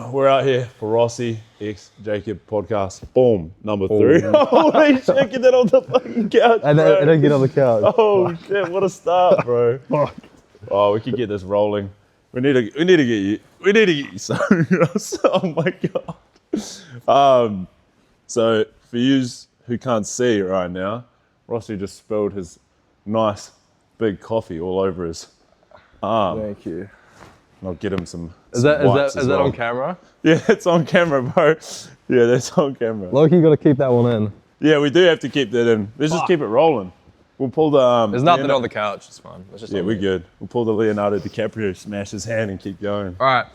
we're out here for Rossi x Jacob podcast. Boom, number 3. Holy shit, get that on the fucking couch, I bro. didn't get on the couch. Oh shit, what a start, bro. Fuck. Oh, we could get this rolling. We need to get you some. Oh my god. So for yous who can't see right now, Rossi just spilled his nice big coffee all over his arm. Thank you. And I'll get him some. Is that on camera? Yeah, it's on camera, bro. Yeah, that's on camera. Loki, you gotta keep that one in. Yeah, we do have to keep that in. Let's just keep it rolling. We'll pull the. There's nothing on the couch. It's fine. It's just we're good. We'll pull the Leonardo DiCaprio, smash his hand, and keep going. All right.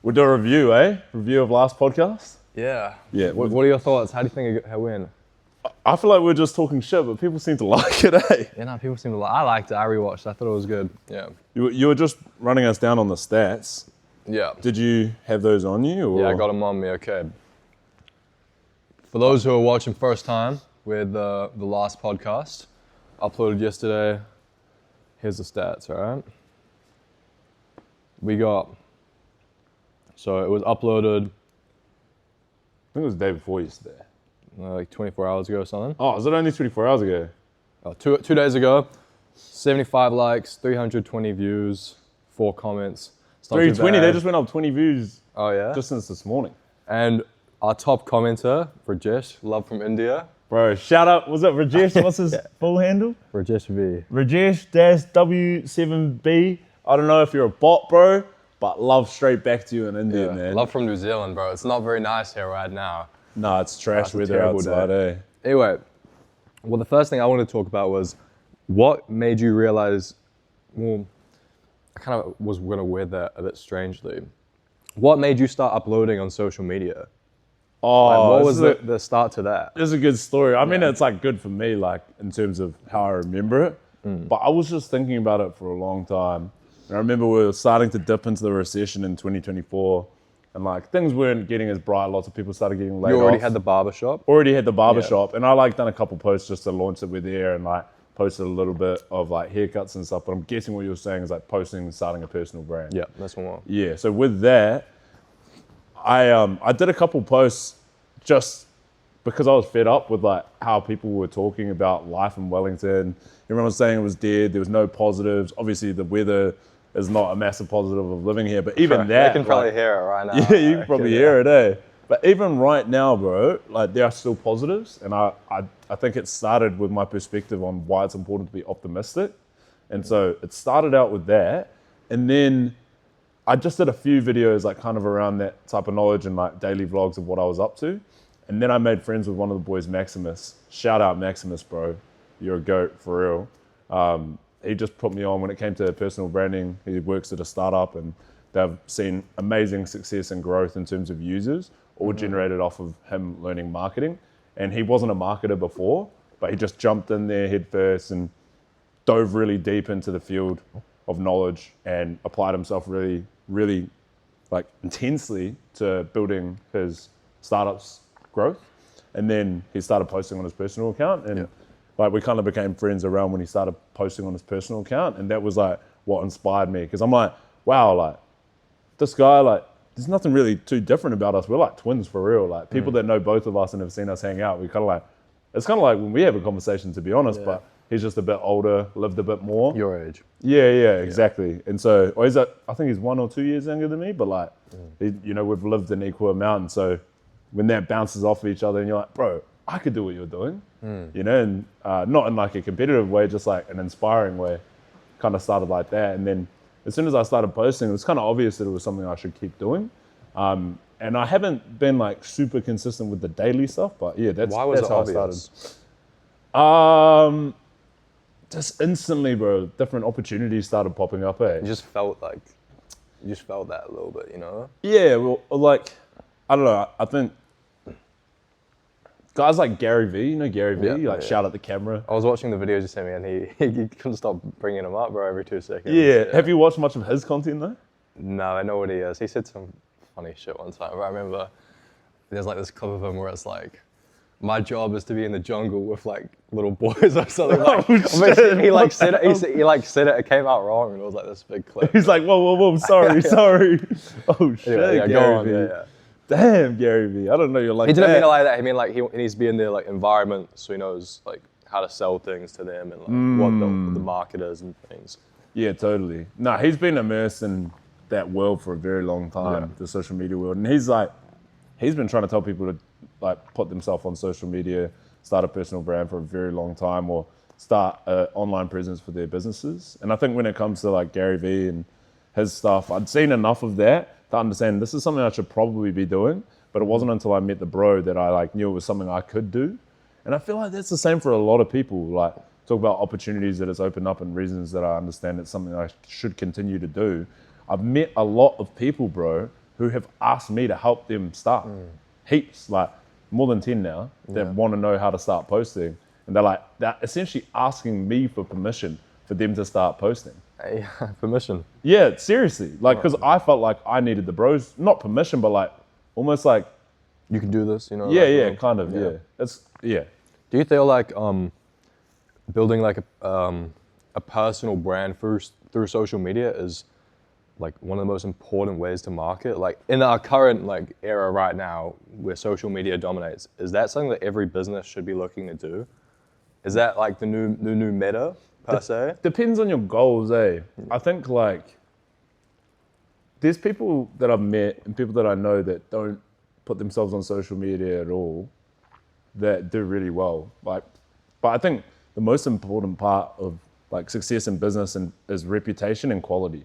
We'll do a review, eh? Review of last podcast. Yeah. Yeah. What are your thoughts? How do you think it went? I feel like we're just talking shit, but people seem to like it, eh? Yeah, no, people seem to like. I liked it. I rewatched. I thought it was good. Yeah. You were just running us down on the stats. Yeah. Did you have those on you? Or? Yeah, I got them on me. Okay. For those who are watching first time with the last podcast, uploaded yesterday. Here's the stats, all right? So it was uploaded. I think it was the day before yesterday. Like 24 hours ago or something. Oh, was it only 24 hours ago? Two days ago, 75 likes, 320 views, 4 comments. 320, they just went up 20 views. Oh yeah? Just since this morning. And our top commenter, Rajesh, love from India. Bro, shout out, was it Rajesh? What's his full handle? Rajesh V. Rajesh-W7B. I don't know if you're a bot, bro, but love straight back to you in India, man. Love from New Zealand, bro. It's not very nice here right now. Nah, it's trash weather outside, eh? Anyway, well, the first thing I wanted to talk about was what made you realize, well, I kind of was going to word that a bit strangely. What made you start uploading on social media? Oh, what was the start to that? It's a good story. I mean, it's like good for me, like in terms of how I remember it. But I was just thinking about it for a long time. And I remember we were starting to dip into the recession in 2024. And like things weren't getting as bright. Lots of people started getting laid off. You already had the barbershop? Already had the barbershop. And I like done a couple posts just to launch that we're there and like posted a little bit of like haircuts and stuff. But I'm guessing what you were saying is like posting and starting a personal brand. Yeah, that's one more. Yeah, so with that, I did a couple posts just because I was fed up with like how people were talking about life in Wellington. Everyone was saying it was dead. There was no positives. Obviously, the weather is not a massitive positive of living here, but even that, you can probably hear it right now. Yeah, you can probably hear it, eh? But even right now, bro, like there are still positives, and I think it started with my perspective on why it's important to be optimistic, and so it started out with that, and then I just did a few videos like kind of around that type of knowledge and like daily vlogs of what I was up to, and then I made friends with one of the boys, Maximus. Shout out Maximus, bro, you're a goat for real. He just put me on when it came to personal branding. He works at a startup and they've seen amazing success and growth in terms of users, all generated off of him learning marketing. And he wasn't a marketer before, but he just jumped in there head first and dove really deep into the field of knowledge and applied himself really, really like intensely to building his startup's growth. And then he started posting on his personal account and like we kind of became friends around when he started posting on his personal account, and that was like what inspired me because I'm like, wow, like this guy, like there's nothing really too different about us. We're like twins for real. Like people that know both of us and have seen us hang out, we kind of like, it's kind of like when we have a conversation, to be honest. But he's just a bit older, lived a bit more. Your age. Yeah, exactly. And so, I think he's 1 or 2 years younger than me, but like, you know, we've lived an equal amount. And so when that bounces off of each other, and you're like, bro, I could do what you're doing, you know, and not in like a competitive way, just like an inspiring way, kind of started like that. And then as soon as I started posting, it was kind of obvious that it was something I should keep doing. And I haven't been like super consistent with the daily stuff, but yeah, that's how I started. Just instantly, bro, different opportunities started popping up, eh? You just felt that a little bit, you know? Yeah, well, like, I don't know, I think guys like Gary V, you know Gary V, shout at the camera. I was watching the videos you sent me and he couldn't stop bringing him up, bro, every 2 seconds. Yeah. Have you watched much of his content though? No, I know what he is. He said some funny shit one time, but I remember there's like this clip of him where it's like, my job is to be in the jungle with like little boys or something. Like, Oh, shit. he like said it. He like said it. It came out wrong, and it was like this big clip. He's like, whoa, sorry. Oh shit, Anyway, yeah, Gary go on. V. Yeah. Damn, Gary V. I don't know you're like He didn't that. mean it like that. He mean like he needs to be in the like environment so he knows like how to sell things to them and like what the market is and things. Yeah, totally. No, he's been immersed in that world for a very long time, the social media world, and he's been trying to tell people to like put themselves on social media, start a personal brand for a very long time, or start an online presence for their businesses. And I think when it comes to like Gary Vee and his stuff, I'd seen enough of that to understand this is something I should probably be doing. But it wasn't until I met the bro that I like knew it was something I could do. And I feel like that's the same for a lot of people. Like talk about opportunities that it's opened up and reasons that I understand it's something I should continue to do. I've met a lot of people, bro, who have asked me to help them start. Heaps, like more than 10 now, that want to know how to start posting. And they're essentially asking me for permission for them to start posting. Hey, permission. Yeah, seriously. Like, because I felt like I needed the bros, not permission, but like almost like, You can do this, you know. yeah, like, yeah, kind of, yeah. It's, yeah. Do you feel like building like a personal brand through social media is like one of the most important ways to market? Like in our current like era right now where social media dominates, is that something that every business should be looking to do? Is that like the new meta per se? Depends on your goals, eh? I think like there's people that I've met and people that I know that don't put themselves on social media at all that do really well. Like, but I think the most important part of like success in business is reputation and quality.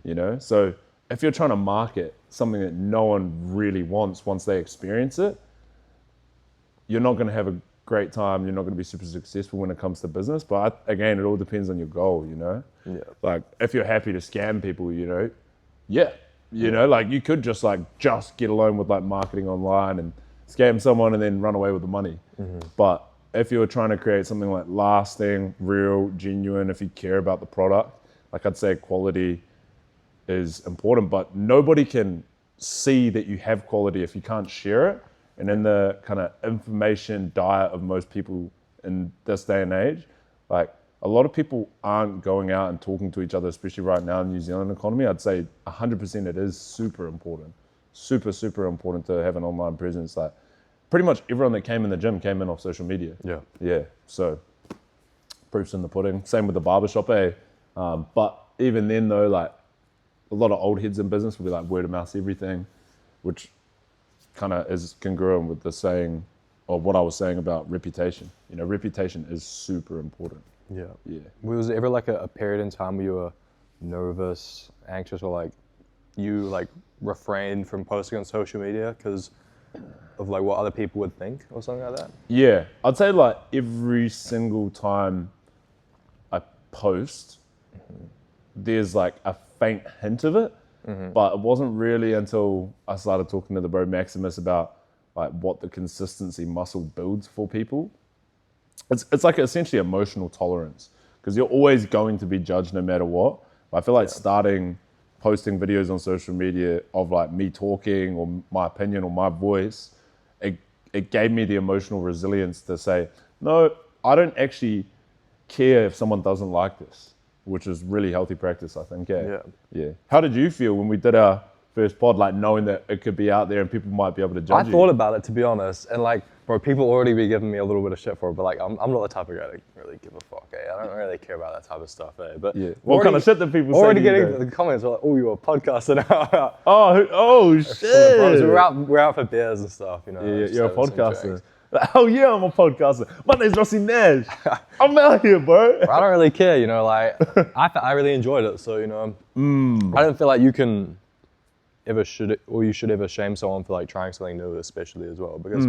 You know, so if you're trying to market something that no one really wants once they experience it, you're not going to have a great time. You're not going to be super successful when it comes to business. But again, it all depends on your goal, you know? Yeah. Like if you're happy to scam people, you know, you know, like you could just get alone with like marketing online and scam someone and then run away with the money. But if you're trying to create something like lasting, real, genuine, if you care about the product, like I'd say quality is important, but nobody can see that you have quality if you can't share it. And in the kind of information diet of most people in this day and age, like a lot of people aren't going out and talking to each other, especially right now in the New Zealand economy. I'd say 100% it is super important. Super important to have an online presence. Like pretty much everyone that came in the gym came in off social media. Yeah. So proof's in the pudding. Same with the barbershop, eh? But even then though, like a lot of old heads in business will be like word of mouth everything, which kind of is congruent with the saying or what I was saying about reputation. You know, reputation is super important. Yeah. Yeah. Was there ever like a period in time where you were nervous, anxious, or like you like refrained from posting on social media because of like what other people would think or something like that? Yeah, I'd say like every single time I post, there's like a faint hint of it, but it wasn't really until I started talking to the bro Maximus about like what the consistency muscle builds for people. It's like essentially emotional tolerance because you're always going to be judged no matter what. I feel like starting posting videos on social media of like me talking or my opinion or my voice, it gave me the emotional resilience to say, no, I don't actually care if someone doesn't like this, which is really healthy practice, I think. Yeah. How did you feel when we did our first pod, like knowing that it could be out there and people might be able to judge you? I thought about it, to be honest, and like, bro, people already be giving me a little bit of shit for it, but like, I'm not the type of guy to really give a fuck, eh? I don't really care about that type of stuff, eh? But Yeah. What kind of shit that people say? Already to you, getting though? the comments are like, oh, you're a podcaster now. Oh shit! Bros, we're out for beers and stuff, you know. Yeah, just you're a having some podcaster. drinks. Like, oh yeah, I'm a podcaster. My name's Rossi and I. I'm out here, bro. I don't really care, you know, like, I really enjoyed it, so, you know, I don't feel like you can ever you should ever shame someone for like trying something new, especially as well, because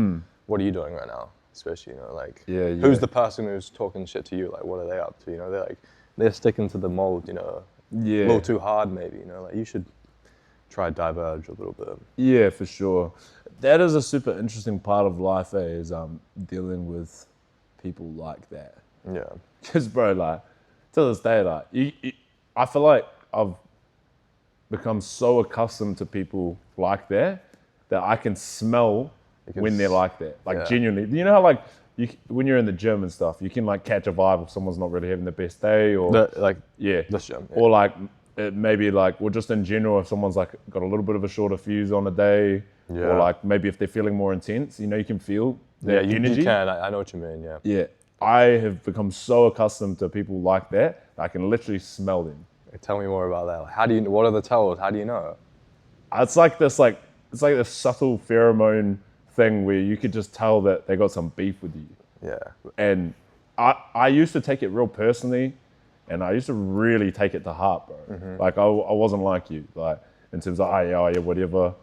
what are you doing right now? Especially, you know, like, who's the person who's talking shit to you? Like, what are they up to? You know, they're sticking to the mold, you know, a little too hard maybe, you know, like you should try diverge a little bit. Yeah, for sure. That is a super interesting part of life, is dealing with people like that. Yeah. Because, bro, like, to this day, like, I feel like I've become so accustomed to people like that I can smell when they're like that. Like Yeah. genuinely. You know how like when you're in the gym and stuff, you can like catch a vibe if someone's not really having the best day or yeah. this gym. Yeah. Or like it maybe like, or just in general, if someone's like got a little bit of a shorter fuse on a day, Yeah. or like maybe if they're feeling more intense, you know, you can feel their you energy. can. I know what you mean. Yeah. Yeah, I have become so accustomed to people like that, I can literally smell them. Tell me more about that. Like, how do you? What are the tells? How do you know? It's like this subtle pheromone thing where you could just tell that they got some beef with you. Yeah. And I used to take it real personally, and I used to really take it to heart, bro. Like I wasn't like you, like in terms of yeah, whatever,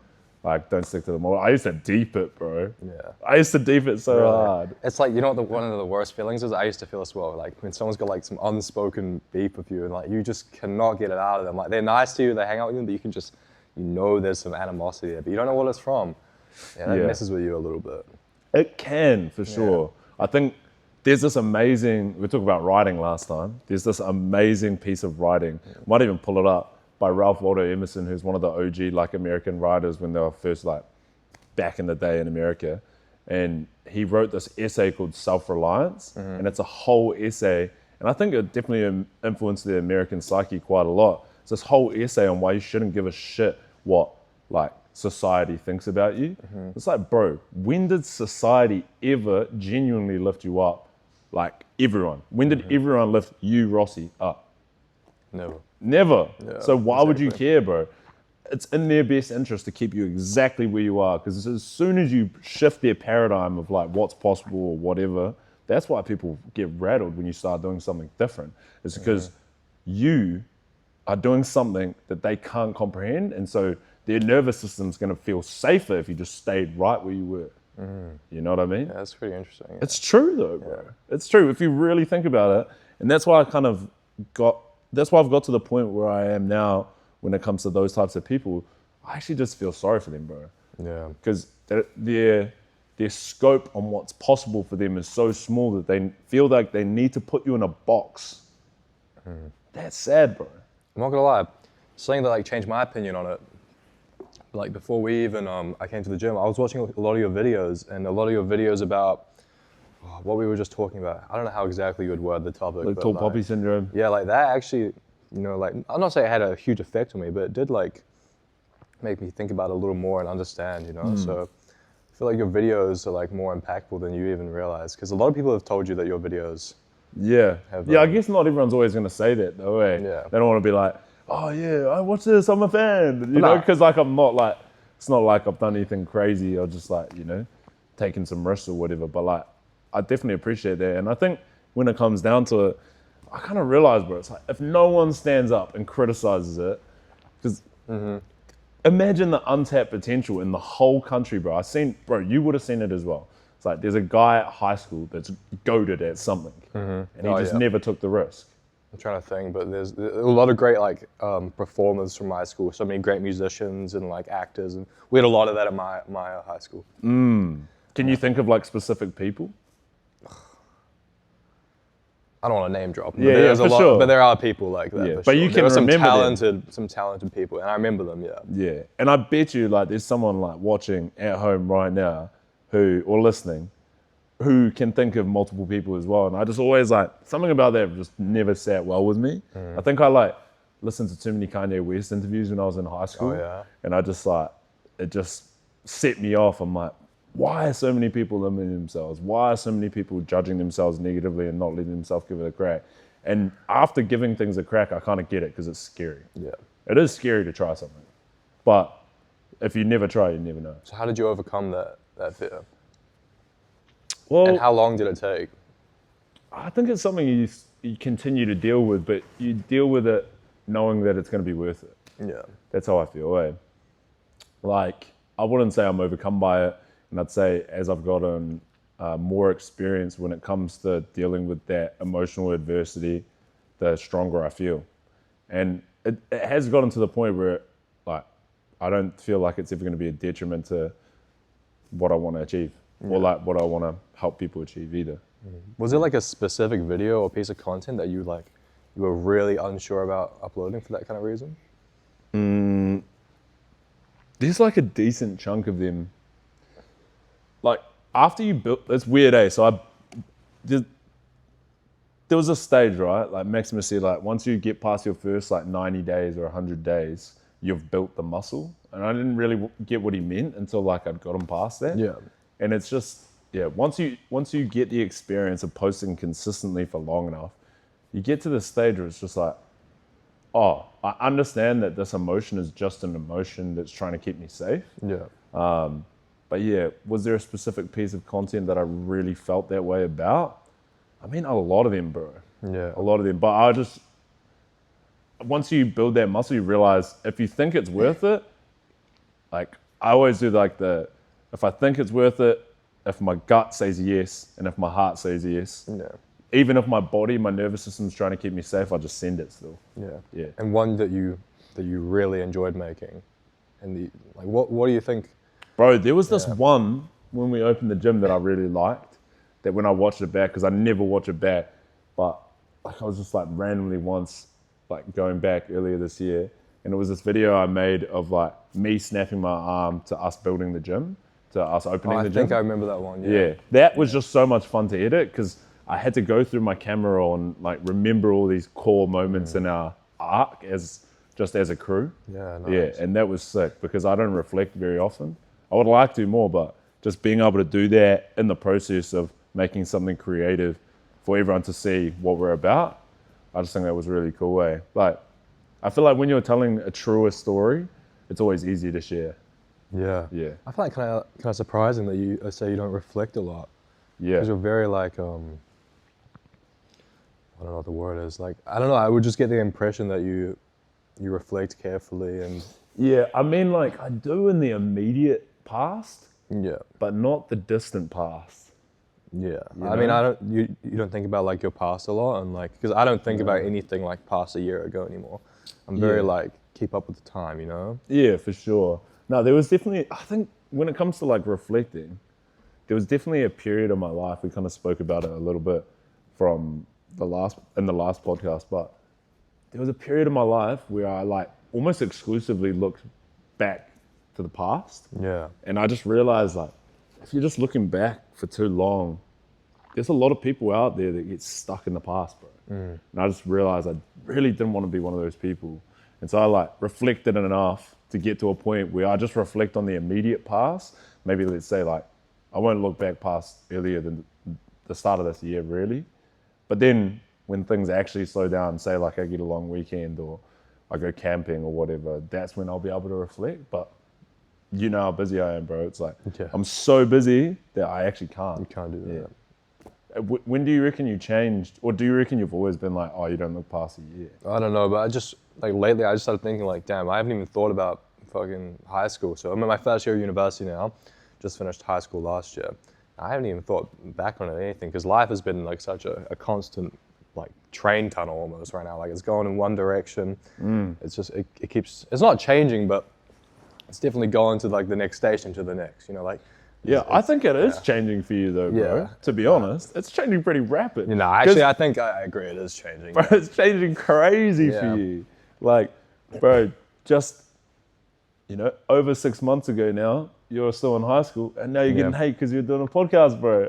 like don't stick to the model. I used to deep it, bro. Yeah. I used to deep it so Really? hard. It's like, you know what one of the worst feelings is? I used to feel as well. Like when someone's got like some unspoken beef with you and like you just cannot get it out of them. Like they're nice to you, they hang out with you, but you can just, you know there's some animosity there, but you don't know what it's from. Yeah, that messes with you a little bit. It can, for sure. I think there's this amazing, we talked about writing last time. There's this amazing piece of writing, might even pull it up, by Ralph Waldo Emerson, who's one of the OG like American writers when they were first like back in the day in America. And he wrote this essay called Self-Reliance, and it's a whole essay. And I think it definitely influenced the American psyche quite a lot. It's this whole essay on why you shouldn't give a shit what like society thinks about you. It's like, bro, when did society ever genuinely lift you up? Like everyone. When did everyone lift you, Rossi, up? Never. Yeah, So why would you care, bro? It's in their best interest to keep you exactly where you are, because as soon as you shift their paradigm of like what's possible or whatever, that's why people get rattled when you start doing something different. It's because you are doing something that they can't comprehend, and so their nervous system's going to feel safer if you just stayed right where you were. You know what I mean? Yeah, that's pretty interesting. Yeah. It's true though, bro. It's true if you really think about it. And that's why I've got to the point where I am now when it comes to those types of people. I actually just feel sorry for them, bro. Yeah. Because their scope on what's possible for them is so small that they feel like they need to put you in a box. That's sad, bro. I'm not gonna lie, something that like changed my opinion on it. Like before we even, I came to the gym, I was watching a lot of your videos, and a lot of your videos about what we were just talking about. I don't know how exactly you would word the topic. Like tall poppy syndrome. Yeah, like that actually, you know, like I'm not saying it had a huge effect on me, but it did like make me think about it a little more and understand, you know. So I feel like your videos are like more impactful than you even realize, because a lot of people have told you that your videos. I guess not everyone's always going to say that though, eh? Yeah. They don't want to be like, oh yeah, I watch this, I'm a fan, you know, because like I'm not like, it's not like I've done anything crazy or just like, you know, taking some risks or whatever, but like, I definitely appreciate that. And I think when it comes down to it, I kind of realize, bro, it's like, if no one stands up and criticizes it, because imagine the untapped potential in the whole country, bro. You would have seen it as well. It's like, there's a guy at high school that's goated at something, and he just never took the risk. I'm trying to think, but there's a lot of great like performers from my school. So many great musicians and like actors, and we had a lot of that at my high school. Can you think of like specific people? I don't want to name drop. But Yeah, there's for a lot, sure. but there are people like that. Yeah, for but sure. you can there are remember some talented people, and I remember them. Yeah. Yeah, and I bet you like there's someone like watching at home right now or listening who can think of multiple people as well. And I just always like, something about that just never sat well with me. I think I like listened to too many Kanye West interviews when I was in high school. And I just like, it just set me off. I'm like, why are so many people limiting themselves? Why are so many people judging themselves negatively and not letting themselves give it a crack? And after giving things a crack, I kind of get it, because it's scary. Yeah. It is scary to try something. But if you never try, you never know. So how did you overcome that fear? Well, And how long did it take? I think it's something you continue to deal with, but you deal with it knowing that it's going to be worth it. Yeah. That's how I feel. Eh? Like, I wouldn't say I'm overcome by it, and I'd say as I've gotten more experience when it comes to dealing with that emotional adversity, the stronger I feel. And it has gotten to the point where, like, I don't feel like it's ever going to be a detriment to what I want to achieve, or like what I want to help people achieve either. Was it like a specific video or piece of content that you were really unsure about uploading for that kind of reason? There's like a decent chunk of them. like after you built, it's weird, eh? So there was a stage, right? Like Maximus said, like once you get past your first like 90 days or 100 days, you've built the muscle. And I didn't really get what he meant until like I'd gotten past that. Yeah. And it's just, yeah, once you get the experience of posting consistently for long enough, you get to the stage where it's just like, oh, I understand that this emotion is just an emotion that's trying to keep me safe. Yeah. But yeah, was there a specific piece of content that I really felt that way about? I mean, a lot of them, bro. Yeah. A lot of them. But once you build that muscle, you realize if you think it's worth it, like I always do if I think it's worth it, if my gut says yes, and if my heart says yes, Yeah. even if my nervous system's trying to keep me safe, I just send it still. Yeah. Yeah. And one that you really enjoyed making, and what do you think? Bro, there was this one when we opened the gym that I really liked, that when I watched it back, because I never watch it back, but like I was just like randomly once like going back earlier this year, and it was this video I made of like me snapping my arm to us building the gym, to us opening the gym. I think I remember that one. Yeah, that was just so much fun to edit because I had to go through my camera roll and like remember all these core moments in our arc as a crew. Yeah, nice. Yeah, and that was sick because I don't reflect very often. I would like to more, but just being able to do that in the process of making something creative for everyone to see what we're about, I just think that was a really cool way. Like, I feel like when you're telling a truer story, it's always easier to share. Yeah. Yeah. I find it kind of surprising that you say you don't reflect a lot. Yeah. Because you're very like, I don't know what the word is. Like, I don't know. I would just get the impression that you reflect carefully and. Yeah, I mean, like I do in the immediate past, Yeah. but not the distant past. Yeah. You I mean, know? you don't think about like your past a lot, and like, because I don't think about anything like past a year ago anymore. I'm very like keep up with the time, you know. Yeah, for sure. No, there was definitely, I think when it comes to like reflecting, there was definitely a period of my life, we kind of spoke about it a little bit in the last podcast, but there was a period of my life where I like almost exclusively looked back to the past. Yeah. And I just realized like, if you're just looking back for too long, there's a lot of people out there that get stuck in the past, bro. And I just realized I really didn't want to be one of those people. And so I like reflected enough to get to a point where I just reflect on the immediate past. Maybe let's say like, I won't look back past earlier than the start of this year, really. But then when things actually slow down, say like I get a long weekend or I go camping or whatever, that's when I'll be able to reflect. But you know how busy I am, bro. It's like, I'm so busy that I actually can't. You can't do that. Yeah. When do you reckon you changed? Or do you reckon you've always been like, oh, you don't look past a year? I don't know, but I just, like lately, I just started thinking like, damn, I haven't even thought about fucking high school. So I'm in my first year of university now, just finished high school last year. I haven't even thought back on it or anything because life has been like such a constant like train tunnel almost right now. Like it's going in one direction. It's just, it keeps, it's not changing, but it's definitely going to like the next station to the next, you know, like. Yeah, I think it is changing for you though, bro. Yeah. To be honest, it's changing pretty rapid. You know, actually, I think I agree. It is changing. Bro, it's changing crazy for you. Like, bro, just, you know, over 6 months ago now, you're still in high school, and now you're getting hate because you're doing a podcast, bro.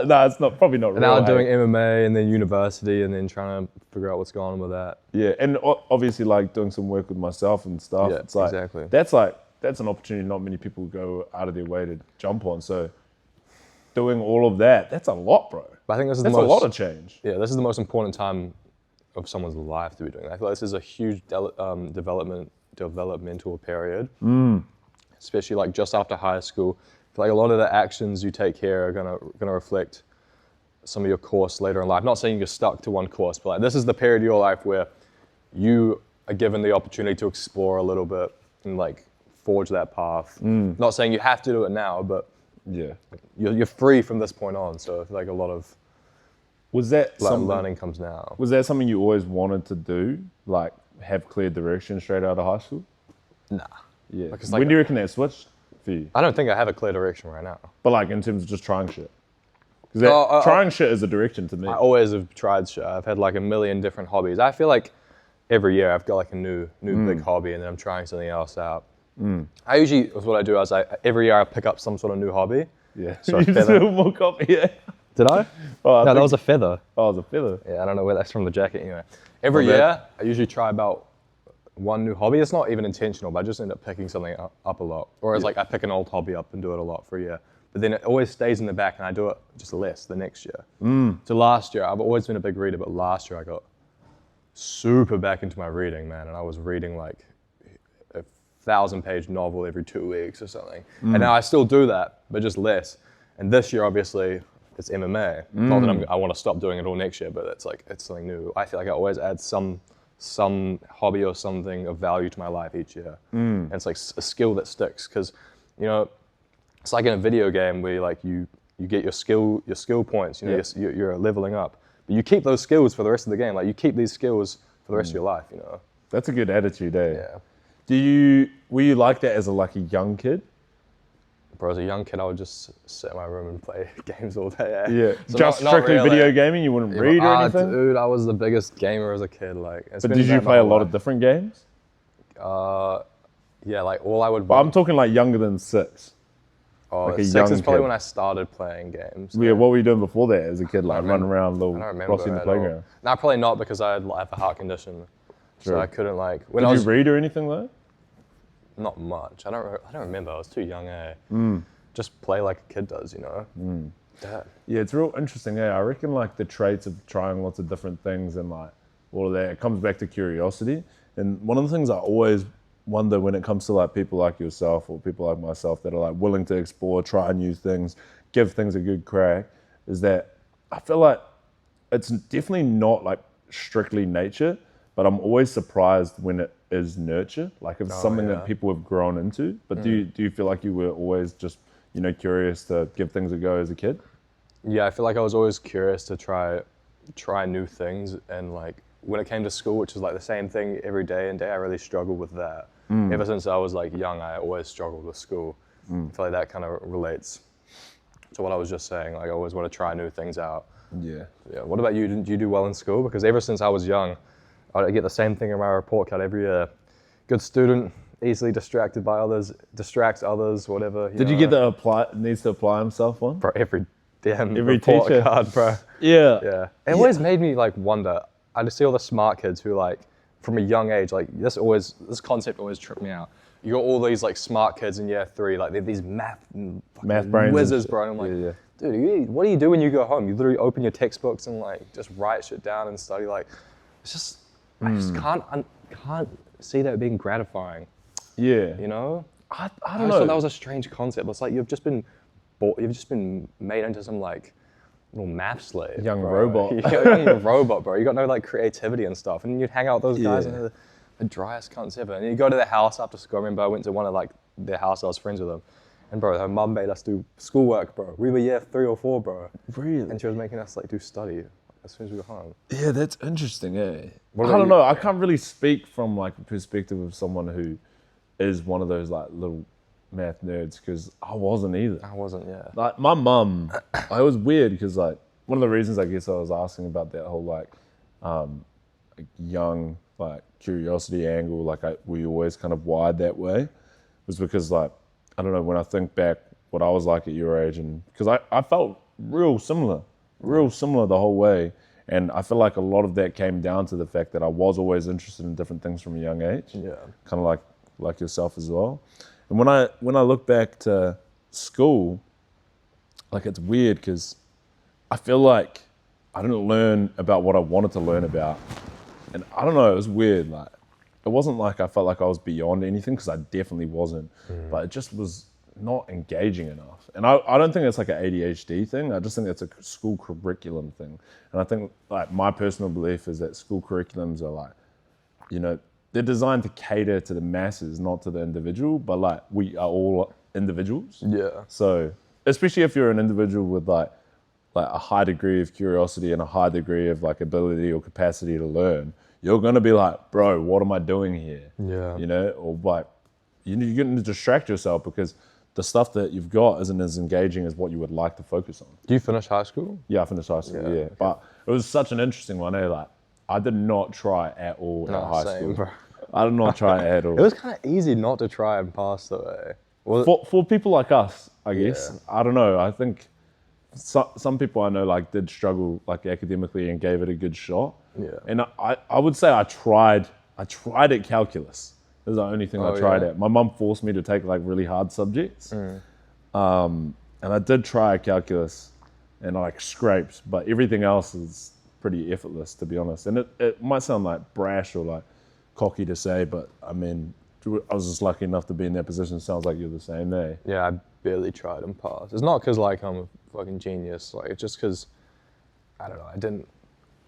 No, it's probably not real. And now I'm hate. doing MMA and then university and then trying to figure out what's going on with that. Yeah, and obviously like doing some work with myself and stuff. Yeah, it's like, exactly. That's an opportunity not many people go out of their way to jump on. So doing all of that, that's a lot, bro. But I think this is that's a lot of change. Yeah, this is the most important time of someone's life to be doing that. I feel like this is a huge developmental period, especially like just after high school. I feel like a lot of the actions you take here are gonna reflect some of your course later in life. Not saying you're stuck to one course, but like this is the period of your life where you are given the opportunity to explore a little bit and like forge that path. Not saying you have to do it now, but yeah, you're free from this point on. So I feel like a lot of learning comes now. Was that something you always wanted to do, like have clear direction straight out of high school? Nah. Yeah. When do you reckon that switched for you? I don't think I have a clear direction right now. But like in terms of just trying shit. Because trying shit is a direction to me. I always have tried shit. I've had like a million different hobbies. I feel like every year I've got like a new big hobby and then I'm trying something else out. I usually, what I do is every year I pick up some sort of new hobby. Yeah. So a You just feather. do more copy, yeah. Did I? Oh, I No, that think- was a feather. Oh, it's a feather. Yeah, I don't know where that's from the jacket anyway. Every Well, year, I usually try about one new hobby. It's not even intentional, but I just end up picking something up a lot. Or it's like I pick an old hobby up and do it a lot for a year. But then it always stays in the back and I do it just less the next year. So last year, I've always been a big reader, but last year I got super back into my reading, man. And I was reading like a 1,000-page novel every 2 weeks or something. And now I still do that, but just less. And this year, obviously, it's MMA. Not that I want to stop doing it all next year, but it's something new. I feel like I always add some hobby or something of value to my life each year. And it's like a skill that sticks, because it's like in a video game where like you get your skill points. You're leveling up, but you keep those skills for the rest of the game. Like you keep these skills for the rest of your life. That's a good attitude, eh? Yeah. Were you like that as a young kid? Bro, as a young kid, I would just sit in my room and play games all day. Yeah. So Just not strictly really. video gaming? You wouldn't read or anything? Dude, I was the biggest gamer as a kid. But did you play a lot of different games? Yeah, like all I would. But I'm talking like younger than 6. Oh, a 6 young is probably kid. when I started playing games. Yeah, what were you doing before that as a kid? Like don't running around I little don't remember Rossi in the at all. playground? No, probably not, because I have a heart condition, so Sure. I couldn't when I Did was you read or anything though? not much. I don't remember. I was too young. Just play like a kid does, That. Yeah, it's real interesting. I reckon like the traits of trying lots of different things and like all of that, it comes back to curiosity. And one of the things I always wonder when it comes to like people like yourself or people like myself that are like willing to explore, try new things, give things a good crack, is that I feel like it's definitely not like strictly nature, but I'm always surprised when it is nurture, like if it's something that people have grown into. But do you feel like you were always just curious to give things a go as a kid? Yeah, I feel like I was always curious to try new things, and like when it came to school, which is like the same thing every day and day, I really struggled with that. Ever since I was like young, I always struggled with school. I feel like that kind of relates to what I was just saying. Like I always want to try new things out. Yeah. Yeah. What about you? Did you do well in school? Because ever since I was young, I get the same thing in my report card every year. Good student, easily distracted by others, distracts others, whatever. Did you get the needs to apply himself one? Bro, every damn Every report teacher. card, bro. Yeah. Yeah. It always made me like wonder. I just see all the smart kids who like from a young age, like this concept always tripped me out. You got all these like smart kids in year 3, like they're these math brains wizards, and bro. And I'm like, yeah. dude, what do you do when you go home? You literally open your textbooks and like just write shit down and study. Like, it's just, I just can't see that being gratifying. Yeah. You know? I I don't just know. thought that was a strange concept. It's like you've just been made into some like little math slave. Young bro. robot. You're a robot, bro. You got no like creativity and stuff. And you'd hang out with those guys Yeah. and they're the driest cunts ever. And you go to their house after school. I remember I went to one of like their house. I was friends with them. And bro, her mum made us do schoolwork, bro. We were year 3 or 4, bro. Really? And she was making us like do study as soon as we got home. Yeah, that's interesting, eh? What I about don't you? know. I can't really speak from like the perspective of someone who is one of those like little math nerds, because I wasn't either. I wasn't, yeah. Like my mum, it was weird because like one of the reasons I guess I was asking about that whole like young like curiosity angle, like we always kind of wired that way, was because like I don't know, when I think back what I was like at your age, and because I felt real similar the whole way, and I feel like a lot of that came down to the fact that I was always interested in different things from a young age. Yeah. Kind of like yourself as well. And when I look back to school, like it's weird because I feel like I didn't learn about what I wanted to learn about. And I don't know, it was weird. Like, it wasn't like I felt like I was beyond anything, because I definitely wasn't. But it just was not engaging enough. And I don't think it's like an ADHD thing. I just think it's a school curriculum thing. And I think like my personal belief is that school curriculums are like, they're designed to cater to the masses, not to the individual. But like we are all individuals. Yeah. So especially if you're an individual with like a high degree of curiosity and a high degree of like ability or capacity to learn, you're gonna be like, bro, what am I doing here? Yeah. Or like you're going to distract yourself because the stuff that you've got isn't as engaging as what you would like to focus on. Do you finish high school? Yeah, I finished high school. Yeah. Yeah, but it was such an interesting one. Like I did not try at all at high Same, school. bro. I did not try it at all. It was kind of easy not to try and pass though, eh? Was it? For people like us, I guess. Yeah. I don't know. I think some people I know like did struggle like academically and gave it a good shot. Yeah. And I would say I tried at calculus. This is the only thing I tried yeah? at. My mum forced me to take like really hard subjects. And I did try calculus and I like scraped, but everything else is pretty effortless, to be honest. And it might sound like brash or like cocky to say, but I mean, I was just lucky enough to be in that position. Sounds like you're the same, eh? Yeah, I barely tried and passed. It's not because like I'm a fucking genius. Like it's just because I don't know.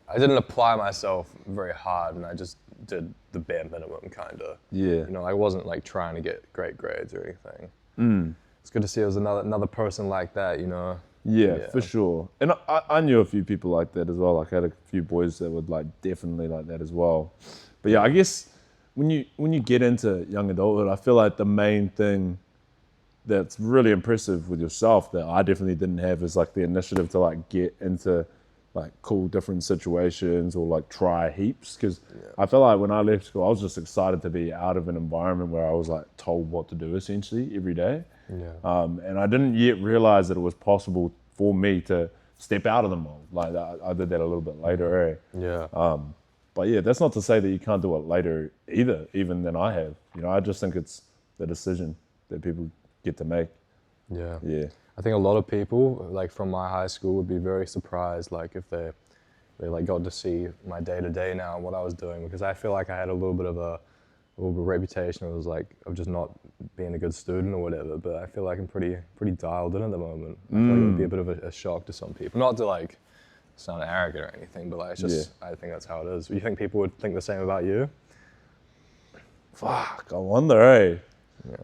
I didn't apply myself very hard, and I just did the bare minimum, kind of. Yeah. You know, I wasn't like trying to get great grades or anything. It's good to see there was another person like that. You know. Yeah, for sure. And I knew a few people like that as well. Like I had a few boys that would like definitely like that as well. But yeah, I guess when you get into young adulthood, I feel like the main thing that's really impressive with yourself that I definitely didn't have is like the initiative to like get into like cool different situations or like try heaps. Because I felt like when I left school, I was just excited to be out of an environment where I was like told what to do essentially every day. Yeah. And I didn't yet realize that it was possible for me to step out of the mold. Like I did that a little bit later, eh? Yeah. But yeah, that's not to say that you can't do it later either, even than I have. You know, I just think it's the decision that people get to make. Yeah. Yeah. I think a lot of people, like from my high school, would be very surprised, like if they like got to see my day to day now and what I was doing, because I feel like I had a little bit of a reputation of just not being a good student or whatever. But I feel like I'm pretty dialed in at the moment. I feel like it would be a bit of a shock to some people, not to like sound arrogant or anything, but like it's just I think that's how it is. You think people would think the same about you? Fuck, I wonder, eh? Yeah.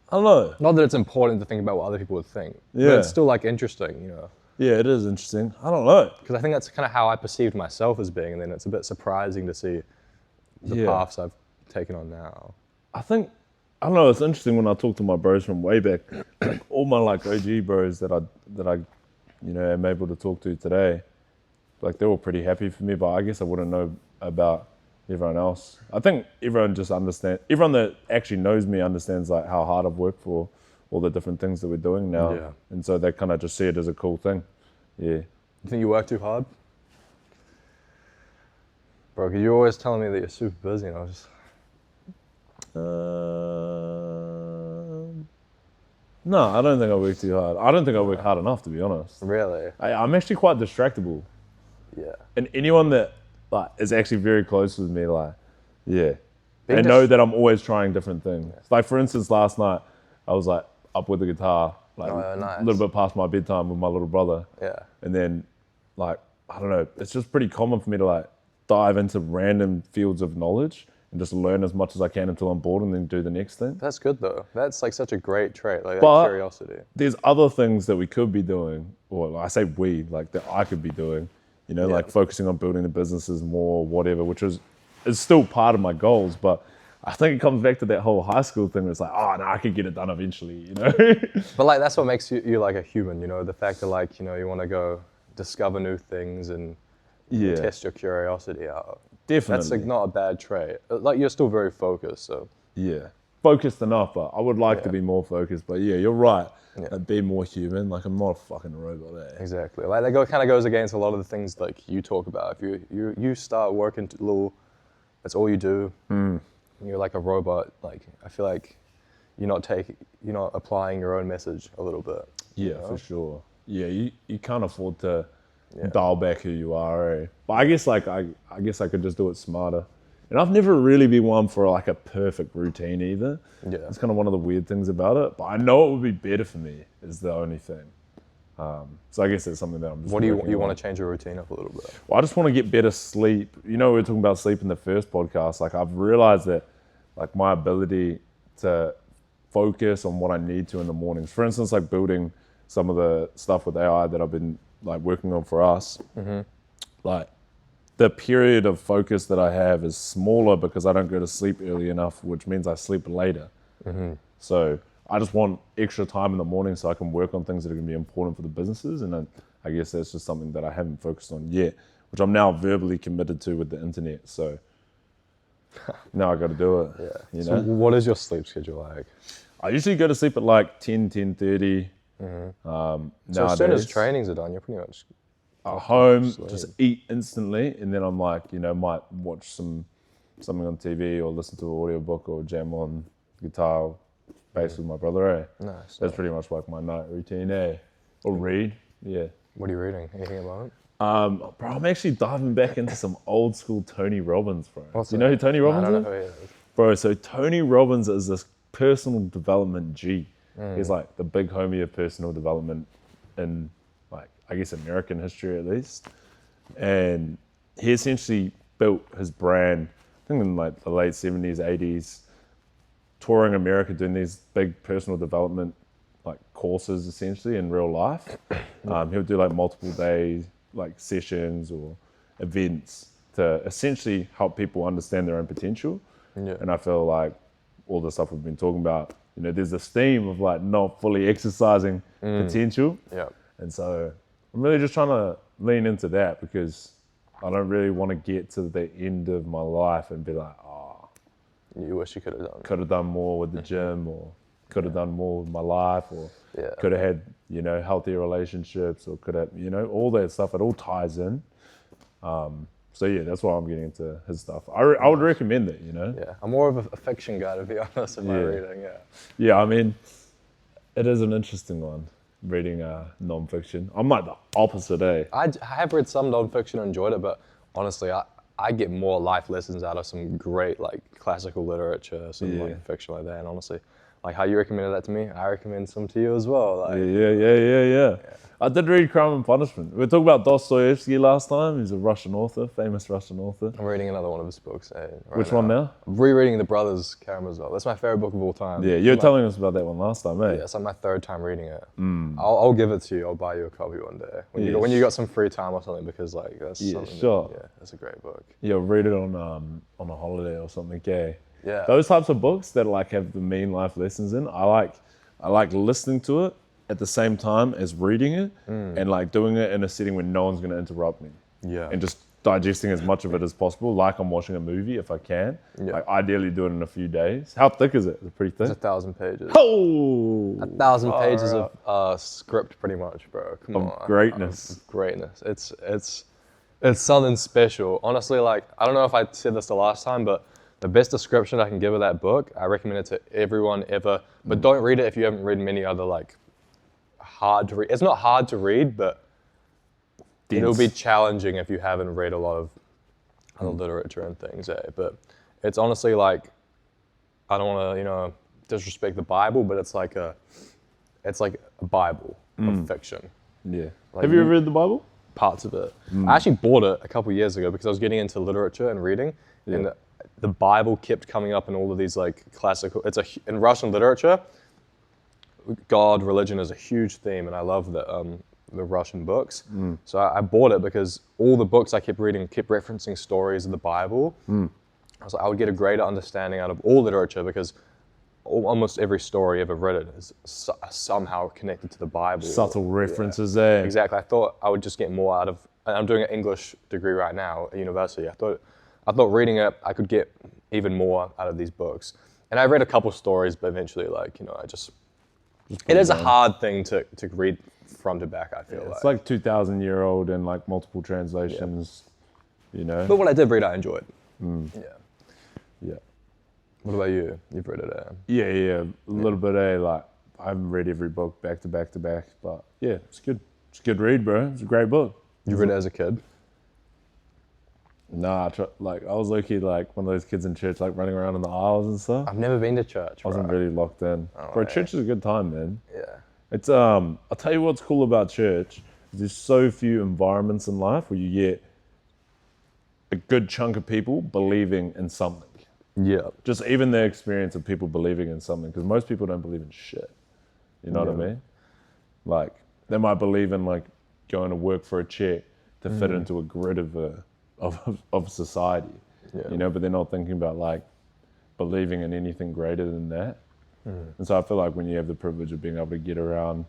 I don't know. Not that it's important to think about what other people would think, Yeah. but it's still like interesting, you know. Yeah, it is interesting. I don't know. Because I think that's kind of how I perceived myself as being, and then it's a bit surprising to see the paths I've taken on now. I don't know, it's interesting when I talk to my bros from way back, like all my like OG bros that I you know am able to talk to today, like they're all pretty happy for me, but I guess I wouldn't know about everyone else. I think everyone that actually knows me understands like how hard I've worked for all the different things that we're doing now. Yeah. And so they kind of just see it as a cool thing. Yeah. You think you work too hard? Bro, 'cause you're always telling me that you're super busy, and I was just... No, I don't think I work too hard. I don't think I work hard enough, to be honest. Really? I'm actually quite distractible. Yeah. And anyone that like is actually very close with me, like, yeah, they know that I'm always trying different things. Yeah. Like for instance, last night I was like up with the guitar, like a little bit past my bedtime with my little brother. Yeah. And then, like, I don't know, it's just pretty common for me to like dive into random fields of knowledge and just learn as much as I can until I'm bored and then do the next thing. That's good though. That's like such a great trait, like But that curiosity. There's other things that we could be doing, or I say we, like that I could be doing, you know, like focusing on building the businesses more, whatever, which is still part of my goals. But I think it comes back to that whole high school thing where it's like, oh, no, I could get it done eventually, you know? But like, that's what makes you like a human, you know, the fact that like, you know, you want to go discover new things and test your curiosity out. Definitely. That's like not a bad trait. Like you're still very focused, so. Yeah, focused enough, but I would like to be more focused. But yeah, you're right. Yeah. Like, be more human. Like I'm not a fucking robot. Eh? Exactly. Like that kind of goes against a lot of the things like you talk about. If you start working a little, that's all you do. And you're like a robot. Like I feel like you're not applying your own message a little bit. Yeah, you know? for sure. Yeah, you can't afford to dial back who you are. Eh? But I guess like I guess I could just do it smarter. And I've never really been one for like a perfect routine either. Yeah. It's kind of one of the weird things about it. But I know it would be better for me is the only thing. So I guess that's something that I'm just What do you want to change your routine up a little bit? Well, I just want to get better sleep. You know, we were talking about sleep in the first podcast. Like I've realized that like my ability to focus on what I need to in the mornings. For instance, like building some of the stuff with AI that I've been like working on for us. Like the period of focus that I have is smaller because I don't go to sleep early enough, which means I sleep later. So I just want extra time in the morning so I can work on things that are going to be important for the businesses. And then I guess that's just something that I haven't focused on yet, which I'm now verbally committed to with the internet. So now I got to do it. Yeah. You So know, what is your sleep schedule like? I usually go to sleep at like 10:30. So as soon as Nowadays, trainings are done, you're pretty much at home, sleep. just eat instantly, and then I'm like, might watch something on TV or listen to an audiobook or jam on guitar, bass with my brother. Nice. That's pretty much like my night routine. Or read. Yeah. What are you reading? Anything about it? Bro, I'm actually diving back into some old school Tony Robbins, bro. What's Do you know who Tony Robbins I don't is? know who he is. Bro, so Tony Robbins is this personal development G. He's like the big homie of personal development in, like, I guess American history at least. And he essentially built his brand, I think in like the late 70s, 80s, touring America, doing these big personal development like courses essentially in real life. He'll do like multiple days, like sessions or events to essentially help people understand their own potential. Yeah. And I feel like all the stuff we've been talking about, there's this theme of like not fully exercising potential. Yeah. And so I'm really just trying to lean into that because I don't really want to get to the end of my life and be like, oh, You wish you could have done. could have done more with the gym or could have done more with my life or could have had, healthier relationships or could have, all that stuff. It all ties in. So yeah, that's why I'm getting into his stuff. I would recommend it, Yeah. I'm more of a fiction guy, to be honest, in my reading. Yeah. Yeah, I mean, it is an interesting one, reading non-fiction. I'm like the opposite, I have read some non-fiction and enjoyed it, but honestly, I get more life lessons out of some great like classical literature, some like fiction like that. And honestly, like how you recommended that to me, I recommend some to you as well. Like, Yeah. I did read Crime and Punishment. We were talking about Dostoevsky last time. He's a Russian author, famous Russian author. I'm reading another one of his books. Which one now? I'm rereading The Brothers Karamazov. That's my favorite book of all time. Yeah, you were telling us about that one last time, eh? Yeah, it's like my third time reading it. I'll give it to you. I'll buy you a copy one day when you got some free time or something, because like that's something. Sure. That's a great book. Yeah, read it on a holiday or something. Okay. Yeah. Those types of books that like have the main life lessons in, I like listening to it at the same time as reading it and like doing it in a setting where no one's going to interrupt me. Yeah. And just digesting as much of it as possible, like I'm watching a movie if I can. Yeah. Like ideally do it in a few days. How thick is it? Is it pretty thick? It's 1,000 pages. Oh! 1,000 pages of script, pretty much, bro. Come on. Greatness. Greatness. It's something special. Honestly, like, I don't know if I said this the last time, but the best description I can give of that book, I recommend it to everyone ever. But don't read it if you haven't read many other, like, hard to read. It's not hard to read, but it'll be challenging if you haven't read a lot of other literature and things, But it's honestly like, I don't want to, disrespect the Bible, but it's like a Bible of fiction. Yeah. Like Have you ever read the Bible? Parts of it. I actually bought it a couple of years ago because I was getting into literature and reading, and the Bible kept coming up in all of these like classical. In Russian literature, God, religion is a huge theme, and I love the Russian books. So I bought it because all the books I kept reading kept referencing stories of the Bible. I was like, I would get a greater understanding out of all literature because almost every story ever written is somehow connected to the Bible. Subtle references there. Exactly. I thought I would just get more out of. I'm doing an English degree right now at university. I thought reading it, I could get even more out of these books. And I read a couple stories, but eventually, like, I just it is a hard thing to read front to back, I feel like. It's like 2,000-year-old and like multiple translations, But what I did read, I enjoyed. Yeah. What about you? You've read it, Yeah. A little bit, like, I haven't read every book back to back to back, but yeah, it's good. It's a good read, bro. It's a great book. You read it as a kid? Nah, I was low-key like one of those kids in church, like running around in the aisles and stuff. I've never been to church, I wasn't bro. really locked in. Bro, church is a good time, man. Yeah. It's I'll tell you what's cool about church. There's so few environments in life where you get a good chunk of people believing in something. Yeah. Just even the experience of people believing in something, because most people don't believe in shit. You know what I mean? Like, they might believe in like going to work for a check to fit into a grid of society. Yeah. But they're not thinking about like believing in anything greater than that. And so I feel like when you have the privilege of being able to get around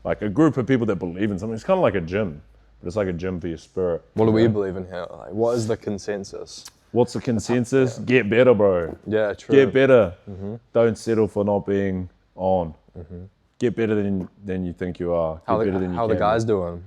like a group of people that believe in something, it's kind of like a gym, but it's like a gym for your spirit. What do we believe in here? Like, what is the consensus? What's the consensus? Get better, bro. Yeah, true. Get better. Don't settle for not being on. Get better than you think you are. Get How better than you the can guys be. doing?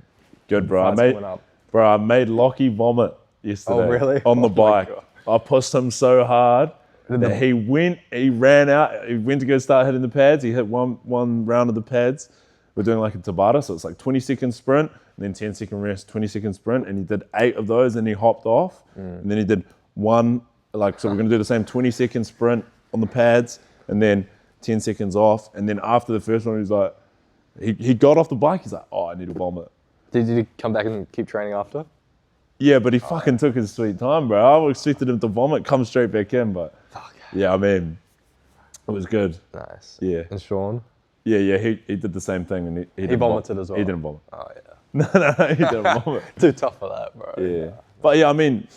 Good, bro. Fights coming up. I made Lockie vomit yesterday. Oh, really? On the Oh my bike. God. I pushed him so hard that he ran out. He went to go start hitting the pads. He hit one round of the pads. We're doing like a Tabata, so it's like 20-second sprint, and then 10-second rest, 20-second sprint, and he did 8 of those, and he hopped off. And then he did one, so we're gonna do the same 20-second sprint on the pads, and then 10 seconds off. And then after the first one, he's like, he got off the bike, he's like, oh, I need to vomit. Did you come back and keep training after? Yeah, but he fucking took his sweet time, bro. I expected him to vomit, come straight back in, but yeah, I mean, it was good. Nice. Yeah. And Sean? Yeah, he did the same thing, and he didn't vomited as well? He didn't vomit. Oh, yeah. No, he didn't vomit. Too tough for that, bro. Yeah. But yeah, I mean,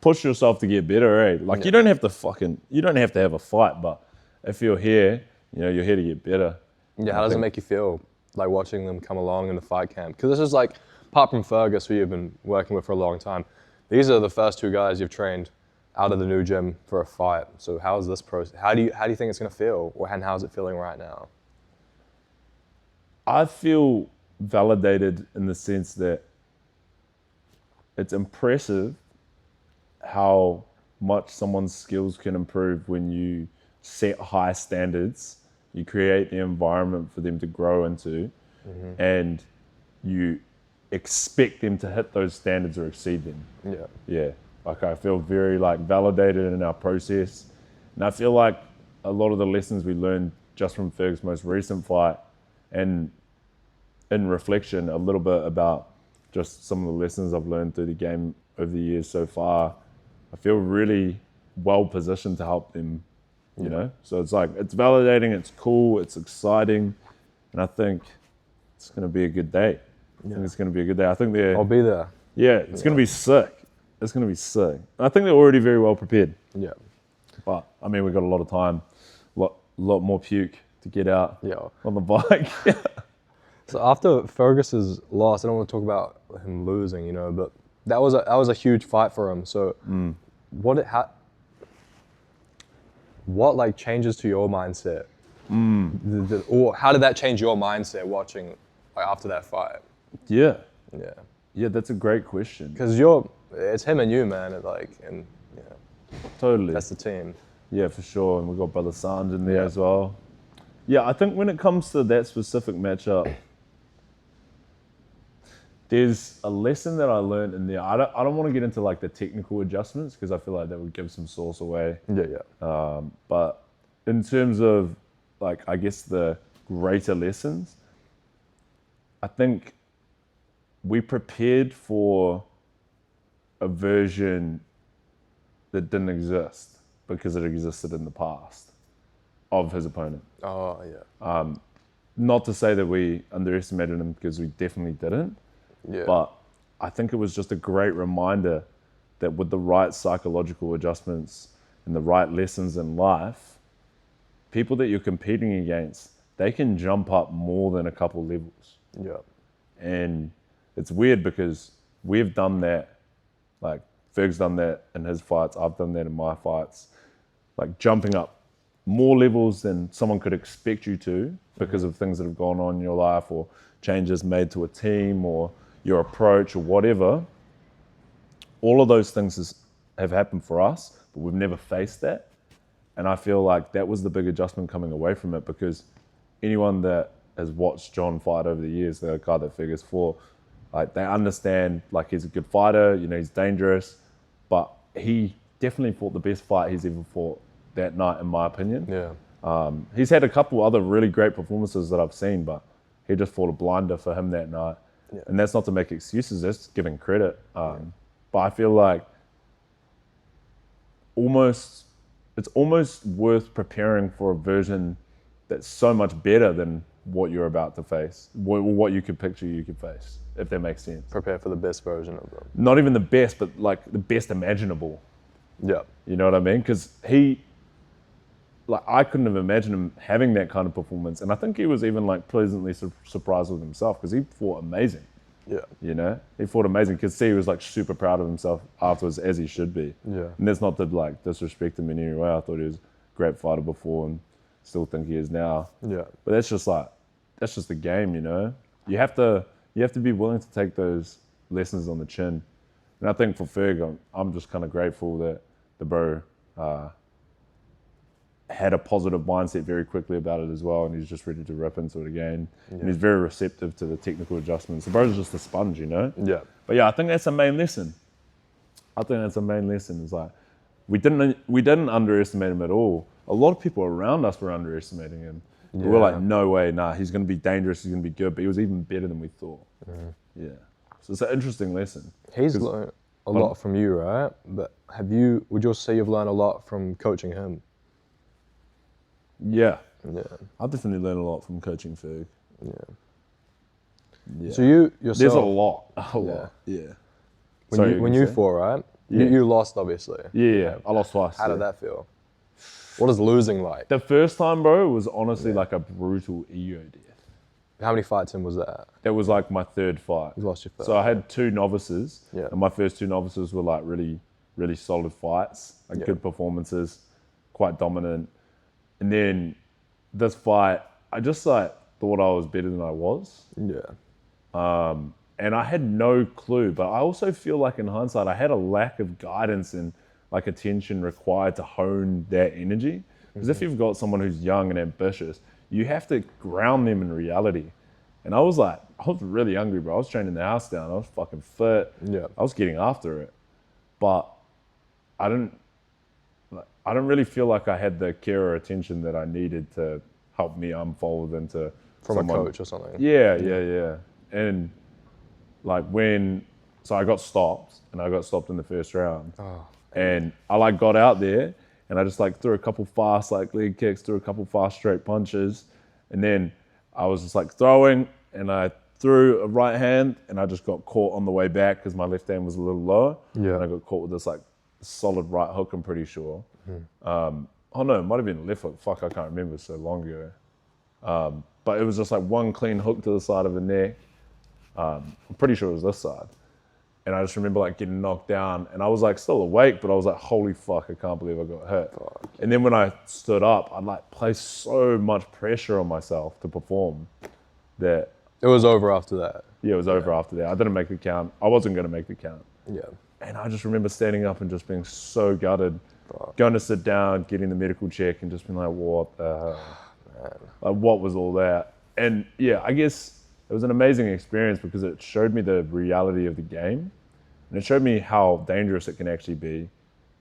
push yourself to get better, eh? Like, you don't have to have a fight, but if you're here, you're here to get better. Yeah, how does it make you feel, like, watching them come along in the fight camp? Because this is like, apart from Fergus, who you've been working with for a long time, these are the first 2 guys you've trained out of the new gym for a fight. So how is this process? How do you think it's going to feel? And how's it feeling right now? I feel validated in the sense that it's impressive how much someone's skills can improve when you set high standards, you create the environment for them to grow into, and you expect them to hit those standards or exceed them. Yeah. Yeah, like I feel very validated in our process, and I feel like a lot of the lessons we learned just from Ferg's most recent fight, and in reflection a little bit about just some of the lessons I've learned through the game over the years so far, I feel really well positioned to help them, you know? So it's validating, it's cool, it's exciting, and I think it's going to be a good day. I think it's going to be a good day. I think I'll be there. Yeah, it's going to be sick. It's going to be sick. I think they're already very well prepared. Yeah. But, I mean, we've got a lot of time, a lot more puke to get out on the bike. So after Fergus's loss, I don't want to talk about him losing, but that was a huge fight for him. So what changes to your mindset? Or how did that change your mindset watching after that fight? Yeah. Yeah. Yeah, that's a great question. Because it's him and you, man. Totally. That's the team. Yeah, for sure. And we've got Brother Sanj in there as well. Yeah, I think when it comes to that specific matchup, there's a lesson that I learned in there. I don't want to get into the technical adjustments because I feel like that would give some source away. Yeah. But in terms of I guess the greater lessons, I think we prepared for a version that didn't exist because it existed in the past of his opponent. Oh, yeah. Not to say that we underestimated him, because we definitely didn't. Yeah. But I think it was just a great reminder that with the right psychological adjustments and the right lessons in life, people that you're competing against, they can jump up more than a couple levels. Yeah. And it's weird because we've done that, Ferg's done that in his fights, I've done that in my fights, jumping up more levels than someone could expect you to because of things that have gone on in your life or changes made to a team or your approach or whatever. All of those things have happened for us, but we've never faced that. And I feel like that was the big adjustment coming away from it, because anyone that has watched John fight over the years, the guy that Fergus fought, they understand he's a good fighter, he's dangerous, but he definitely fought the best fight he's ever fought that night, in my opinion. Yeah. He's had a couple other really great performances that I've seen, but he just fought a blinder for him that night. Yeah. And that's not to make excuses, that's giving credit. But I feel like it's almost worth preparing for a version that's so much better than what you're about to face, what you could picture you could face, if that makes sense. Prepare for the best version of them. Not even the best, but the best imaginable. Yeah. You know what I mean? Because I couldn't have imagined him having that kind of performance. And I think he was even pleasantly surprised with himself, because he fought amazing. Yeah. You know, he fought amazing. Could see he was like super proud of himself afterwards, as he should be. Yeah. And that's not to like disrespect him in any way. I thought he was a great fighter before, and still think he is now. Yeah. But that's just the game, you know. You have to be willing to take those lessons on the chin. And I think for Ferg, I'm just kind of grateful that the bro had a positive mindset very quickly about it as well, and he's just ready to rip into it again. Yeah. And he's very receptive to the technical adjustments. The bro's just a sponge, you know? Yeah. But yeah, I think that's a main lesson. It's like, we didn't underestimate him at all. A lot of people around us were underestimating him. Yeah. We were like, no way, nah, he's going to be dangerous, he's going to be good, but he was even better than we thought. Yeah. So it's an interesting lesson. He's learned a lot from you, right? But would you say you've learned a lot from coaching him? Yeah. Yeah. I've definitely learned a lot from coaching Ferg. Yeah. So you yourself... There's a lot. Yeah. When you fought, right? Yeah. You lost, obviously. Yeah. I lost twice. How did that feel? What is losing like? The first time, bro, was honestly like a brutal ego death. How many fights in was that? That was like my third fight. You lost your first. So I had 2 novices. Yeah. And my first 2 novices were like really, really solid fights. Like good performances, quite dominant. And then this fight, I just like thought I was better than I was. Yeah. And I had no clue, but I also feel like in hindsight, I had a lack of guidance and like attention required to hone that energy. Because if you've got someone who's young and ambitious, you have to ground them in reality. And I was really hungry, bro. I was training the house down. I was fucking fit. Yeah. I was getting after it. But I don't really feel like I had the care or attention that I needed to help me unfold into From someone. a coach or something. Yeah. And like so I got stopped, and I got stopped in the first round. Oh. And I like got out there, and I just like threw a couple fast like leg kicks, threw a couple fast straight punches, and then I was just like throwing, and I threw a right hand, and I just got caught on the way back because my left hand was a little lower. Yeah. And I got caught with this like solid right hook, I'm pretty sure. Oh no, it might have been a left hook. Fuck, I can't remember, so long ago. But it was just like one clean hook to the side of the neck. I'm pretty sure it was this side. And I just remember like getting knocked down, and I was like still awake, but I was like, holy fuck, I can't believe I got hit. Fuck. And then when I stood up, I'd like placed so much pressure on myself to perform that... It was over after that. Yeah, it was over after that. I didn't make the count. I wasn't going to make the count. Yeah. And I just remember standing up and just being so gutted, going to sit down, getting the medical check, and just being like, what the hell? Man. Like, what was all that? And yeah, I guess it was an amazing experience because it showed me the reality of the game. And it showed me how dangerous it can actually be.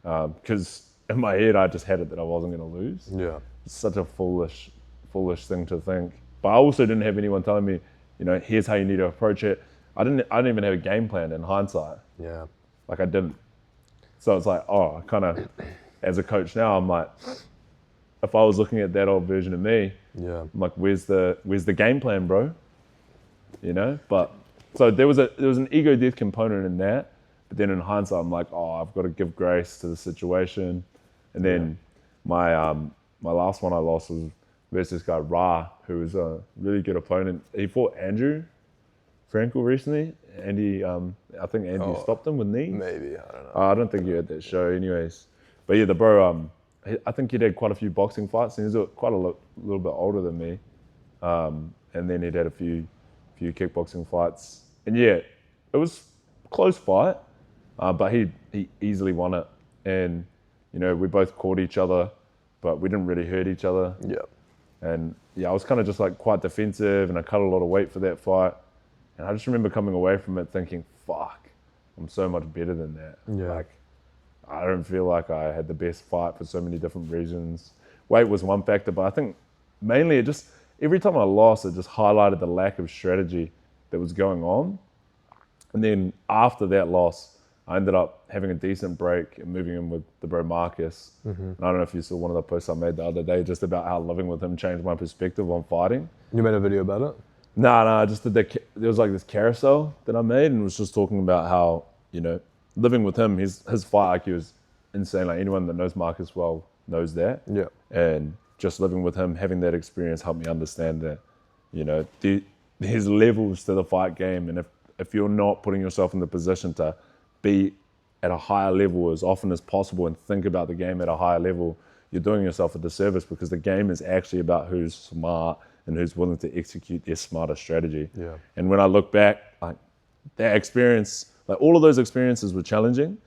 Because in my head, I just had it that I wasn't going to lose. Yeah. It's such a foolish thing to think. But I also didn't have anyone telling me, you know, here's how you need to approach it. I didn't even have a game plan in hindsight. Yeah. Like I didn't. So it's like, oh, kind of, as a coach now, I'm like, if I was looking at that old version of me, I'm like, where's the game plan, bro? You know? But so there was an ego death component in that. But then in hindsight, I'm like, oh, I've got to give grace to the situation. And then my last one I lost was versus this guy Ra, who was a really good opponent. He fought Andrew Frankel recently. Andy, I think Andy stopped him with knees. Maybe, I don't know. I don't think you had that show anyways. But yeah, the bro, I think he'd had quite a few boxing fights, and he's quite a little bit older than me. And then he'd had a few kickboxing fights. And yeah, it was a close fight, but he easily won it. And, you know, we both caught each other, but we didn't really hurt each other. Yeah. And yeah, I was kind of just like quite defensive, and I cut a lot of weight for that fight. And I just remember coming away from it thinking, fuck, I'm so much better than that. Yeah. Like, I don't feel like I had the best fight for so many different reasons. Weight was one factor, but I think mainly every time I lost, it just highlighted the lack of strategy that was going on. And then after that loss, I ended up having a decent break and moving in with the bro Marcus. Mm-hmm. And I don't know if you saw one of the posts I made the other day just about how living with him changed my perspective on fighting. You made a video about it? No, I just did there was like this carousel that I made, and was just talking about how, you know, living with him, his fight IQ is insane. Like anyone that knows Marcus well knows that. Yeah. And just living with him, having that experience helped me understand that, you know, there's levels to the fight game. And if you're not putting yourself in the position to be at a higher level as often as possible and think about the game at a higher level, you're doing yourself a disservice, because the game is actually about who's smart and who's willing to execute their smarter strategy. Yeah. And when I look back, like that experience, like all of those experiences were challenging,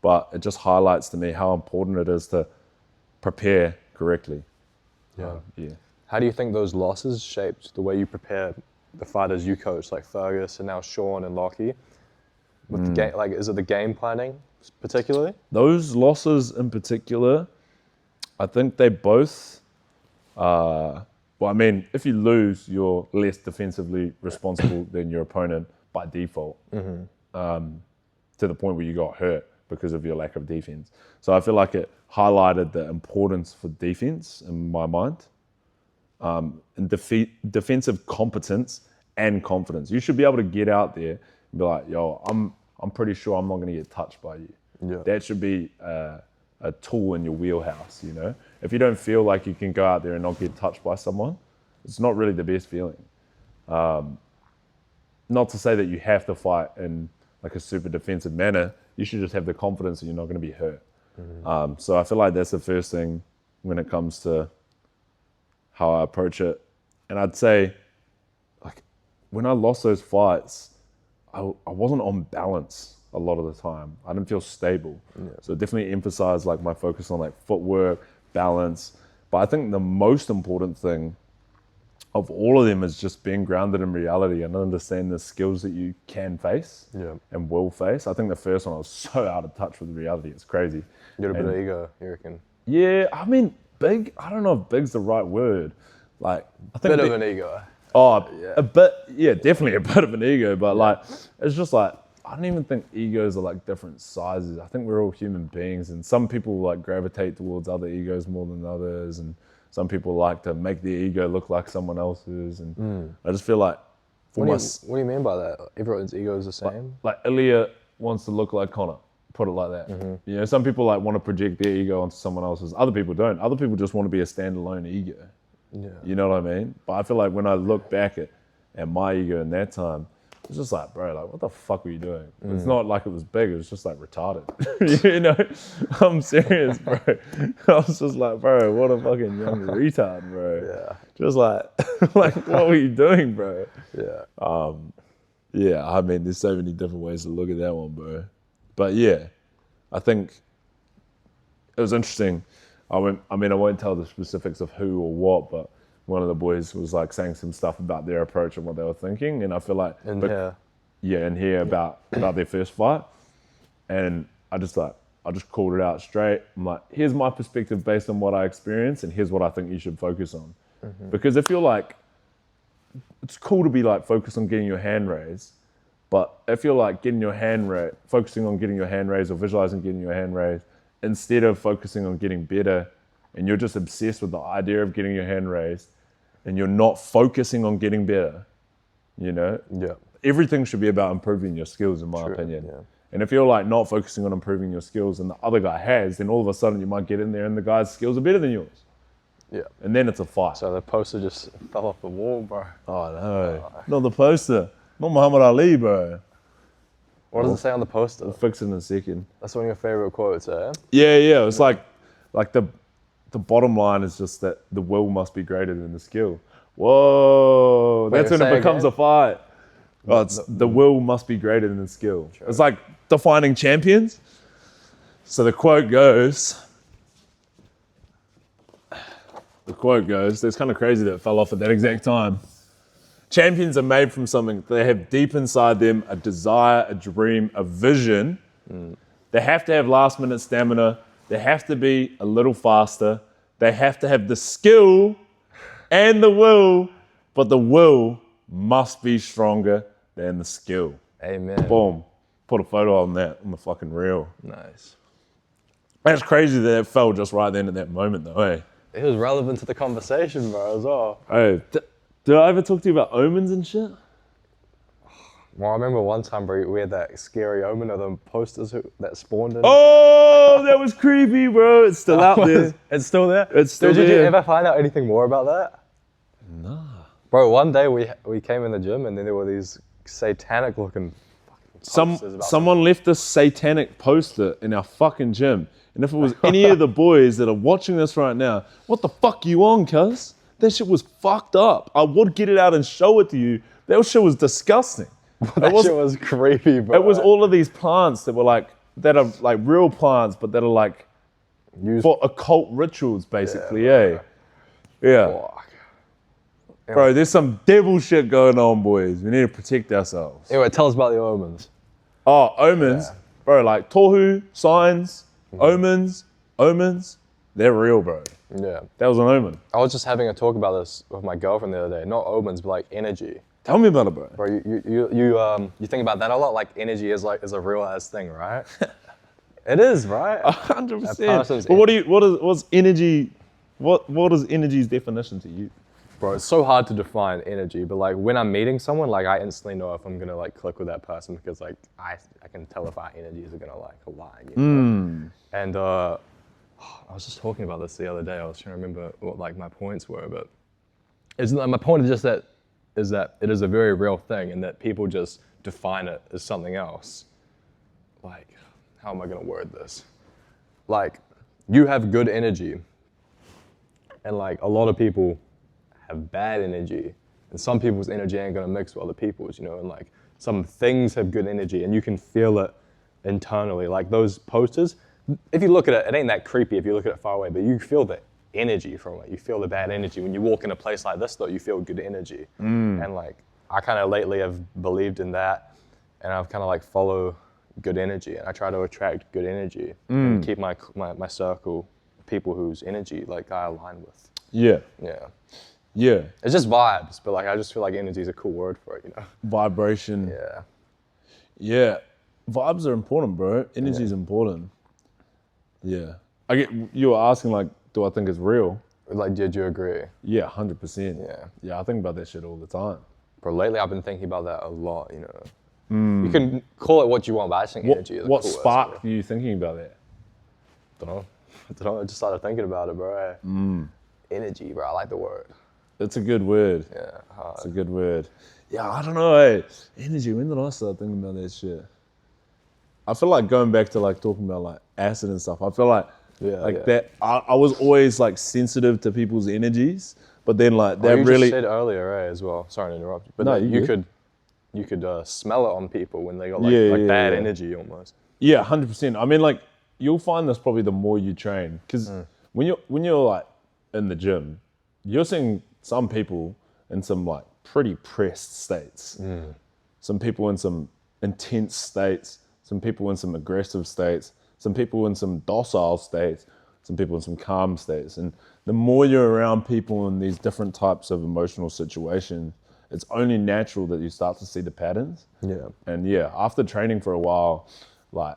but it just highlights to me how important it is to prepare correctly. Yeah. How do you think those losses shaped the way you prepare the fighters you coach, like Fergus and now Sean and Lockie? With the game, like, is it the game planning particularly? Those losses in particular, I think they both, well, I mean, if you lose, you're less defensively responsible than your opponent by default, to the point where you got hurt because of your lack of defense. So I feel like it highlighted the importance for defense in my mind, and defensive competence and confidence. You should be able to get out there and be like, yo, I'm pretty sure I'm not going to get touched by you. Yeah. That should be a tool in your wheelhouse, you know? If you don't feel like you can go out there and not get touched by someone, it's not really the best feeling. Not to say that you have to fight in like a super defensive manner. You should just have the confidence that you're not going to be hurt. So I feel like that's the first thing when it comes to how I approach it. And I'd say, like, when I lost those fights, I wasn't on balance a lot of the time. I didn't feel stable. So it definitely emphasized like my focus on like footwork, balance. But I think the most important thing of all of them is just being grounded in reality and understanding the skills that you can face and will face. I think the first one I was so out of touch with reality. It's crazy. You got a bit of ego, you reckon? Yeah, I mean, big, I don't know if big's the right word. Like, I think Bit of an ego. Oh, a bit, yeah, definitely a bit of an ego, but like, it's just like, I don't even think egos are like different sizes. I think we're all human beings, and some people like gravitate towards other egos more than others, and some people like to make their ego look like someone else's, and I just feel like, What do you mean by that? Everyone's ego is the same? like Ilya wants to look like Connor, put it like that. You know, some people like want to project their ego onto someone else's. Other people don't. Other people just want to be a standalone ego. Yeah. You know what I mean? But I feel like when I look back at my ego in that time, it's just like, bro, like, what the fuck were you doing? It's not like it was big, it was just like retarded. You know? I'm serious, bro. I was just like, bro, what a fucking young retard, bro. Yeah. Just like, like, what were you doing, bro? Yeah. Yeah, I mean, there's so many different ways to look at that one, bro. But yeah, I think it was interesting. I won't tell the specifics of who or what, but one of the boys was like saying some stuff about their approach and what they were thinking, and I feel like In here about their first fight, and I just called it out straight. I'm like, here's my perspective based on what I experienced, and here's what I think you should focus on, because if you're like, it's cool to be like focused on getting your hand raised, but if you're like focusing on getting your hand raised or visualizing getting your hand raised, instead of focusing on getting better, and you're just obsessed with the idea of getting your hand raised, and you're not focusing on getting better, you know? Yeah. Everything should be about improving your skills, in my opinion. Yeah. And if you're like not focusing on improving your skills and the other guy has, then all of a sudden you might get in there and the guy's skills are better than yours. Yeah. And then it's a fight. So the poster just fell off the wall, bro. Oh no, not the poster. Not Muhammad Ali, bro. What does it say on the poster? We'll fix it in a second. That's one of your favorite quotes, eh? Yeah. It's like the bottom line is just that the will must be greater than the skill. Whoa, Wait, that's when it say becomes again? a fight. Oh, it's the will must be greater than the skill. It's like defining champions. So the quote goes, that's kind of crazy that it fell off at that exact time. Champions are made from something. They have deep inside them a desire, a dream, a vision. They have to have last minute stamina. They have to be a little faster. They have to have the skill and the will, but the will must be stronger than the skill. Amen. Boom. Put a photo on that on the fucking reel. Nice. That's crazy that it fell just right then at that moment though, eh? It was relevant to the conversation, bro, as well. Hey, did I ever talk to you about omens and shit? Well, I remember one time, bro, we had that scary omen of them posters that spawned in. Oh, that was creepy, bro. It's still out there. It's still there? It's still Did there. you ever find out anything more about that? Nah. Bro, one day we came in the gym and then there were these satanic looking posters about Someone left this satanic poster in our fucking gym. And if it was any of the boys that are watching this right now, what the fuck you on, cuz? That shit was fucked up. I would get it out and show it to you. That shit was disgusting. that shit was creepy, bro. It was all of these plants that were like, that are like real plants, but that are like for occult rituals, basically, yeah. Yeah. Fuck. Bro, there's some devil shit going on, boys. We need to protect ourselves. Anyway, tell us about the omens. Oh, omens. Yeah. Bro, like tohu, signs, omens, they're real, bro. Yeah. That was an omen. I was just having a talk about this with my girlfriend the other day. Not omens, but like energy. Tell me about it, bro. Bro, you think about that a lot. Like energy is a real ass thing, right? It is, right? 100%. But what's energy? What is energy's definition to you? Bro, it's so hard to define energy, but like when I'm meeting someone, like I instantly know if I'm gonna like click with that person because like I can tell if our energies are gonna like align. You know? And I was just talking about this the other day. I was trying to remember what like my points were, but my point is just that it is a very real thing, and that people just define it as something else. Like, how am I gonna word this? Like, you have good energy, and like a lot of people have bad energy, and some people's energy ain't gonna mix with other people's, you know, and like some things have good energy and you can feel it internally. Like those posters, if you look at it, it ain't that creepy if you look at it far away, but you feel the energy from it. You feel the bad energy. When you walk in a place like this though, you feel good energy. And like, I kind of lately have believed in that, and I've kind of like follow good energy, and I try to attract good energy and keep my circle of people whose energy like I align with. Yeah. Yeah. Yeah. It's just vibes, but like I just feel like energy is a cool word for it, you know? Vibration. Yeah. Yeah. Vibes are important, bro. Energy is important. Yeah. You were asking like, do I think it's real? Like, did you agree? Yeah, 100%. Yeah. Yeah, I think about that shit all the time. But lately I've been thinking about that a lot, you know? You can call it what you want, but I just think energy is a What cool sparked you thinking about that? Don't know. I just started thinking about it, bro. Energy, bro. I like the word. It's a good word. Yeah. It's a good word. Yeah, I don't know. Hey, energy. When did I start thinking about that shit? I feel like going back to like talking about like acid and stuff. I feel like that. I was always like sensitive to people's energies, but then like that you really. You just said earlier, right? As well. Sorry to interrupt you, but No, like, you you could smell it on people when they got like bad energy almost. Yeah, 100%. I mean, like you'll find this probably the more you train, because when you're like in the gym, you're seeing some people in some like pretty pressed states, some people in some intense states, some people in some aggressive states, some people in some docile states, some people in some calm states. And the more you're around people in these different types of emotional situations, it's only natural that you start to see the patterns. Yeah. And yeah, after training for a while, like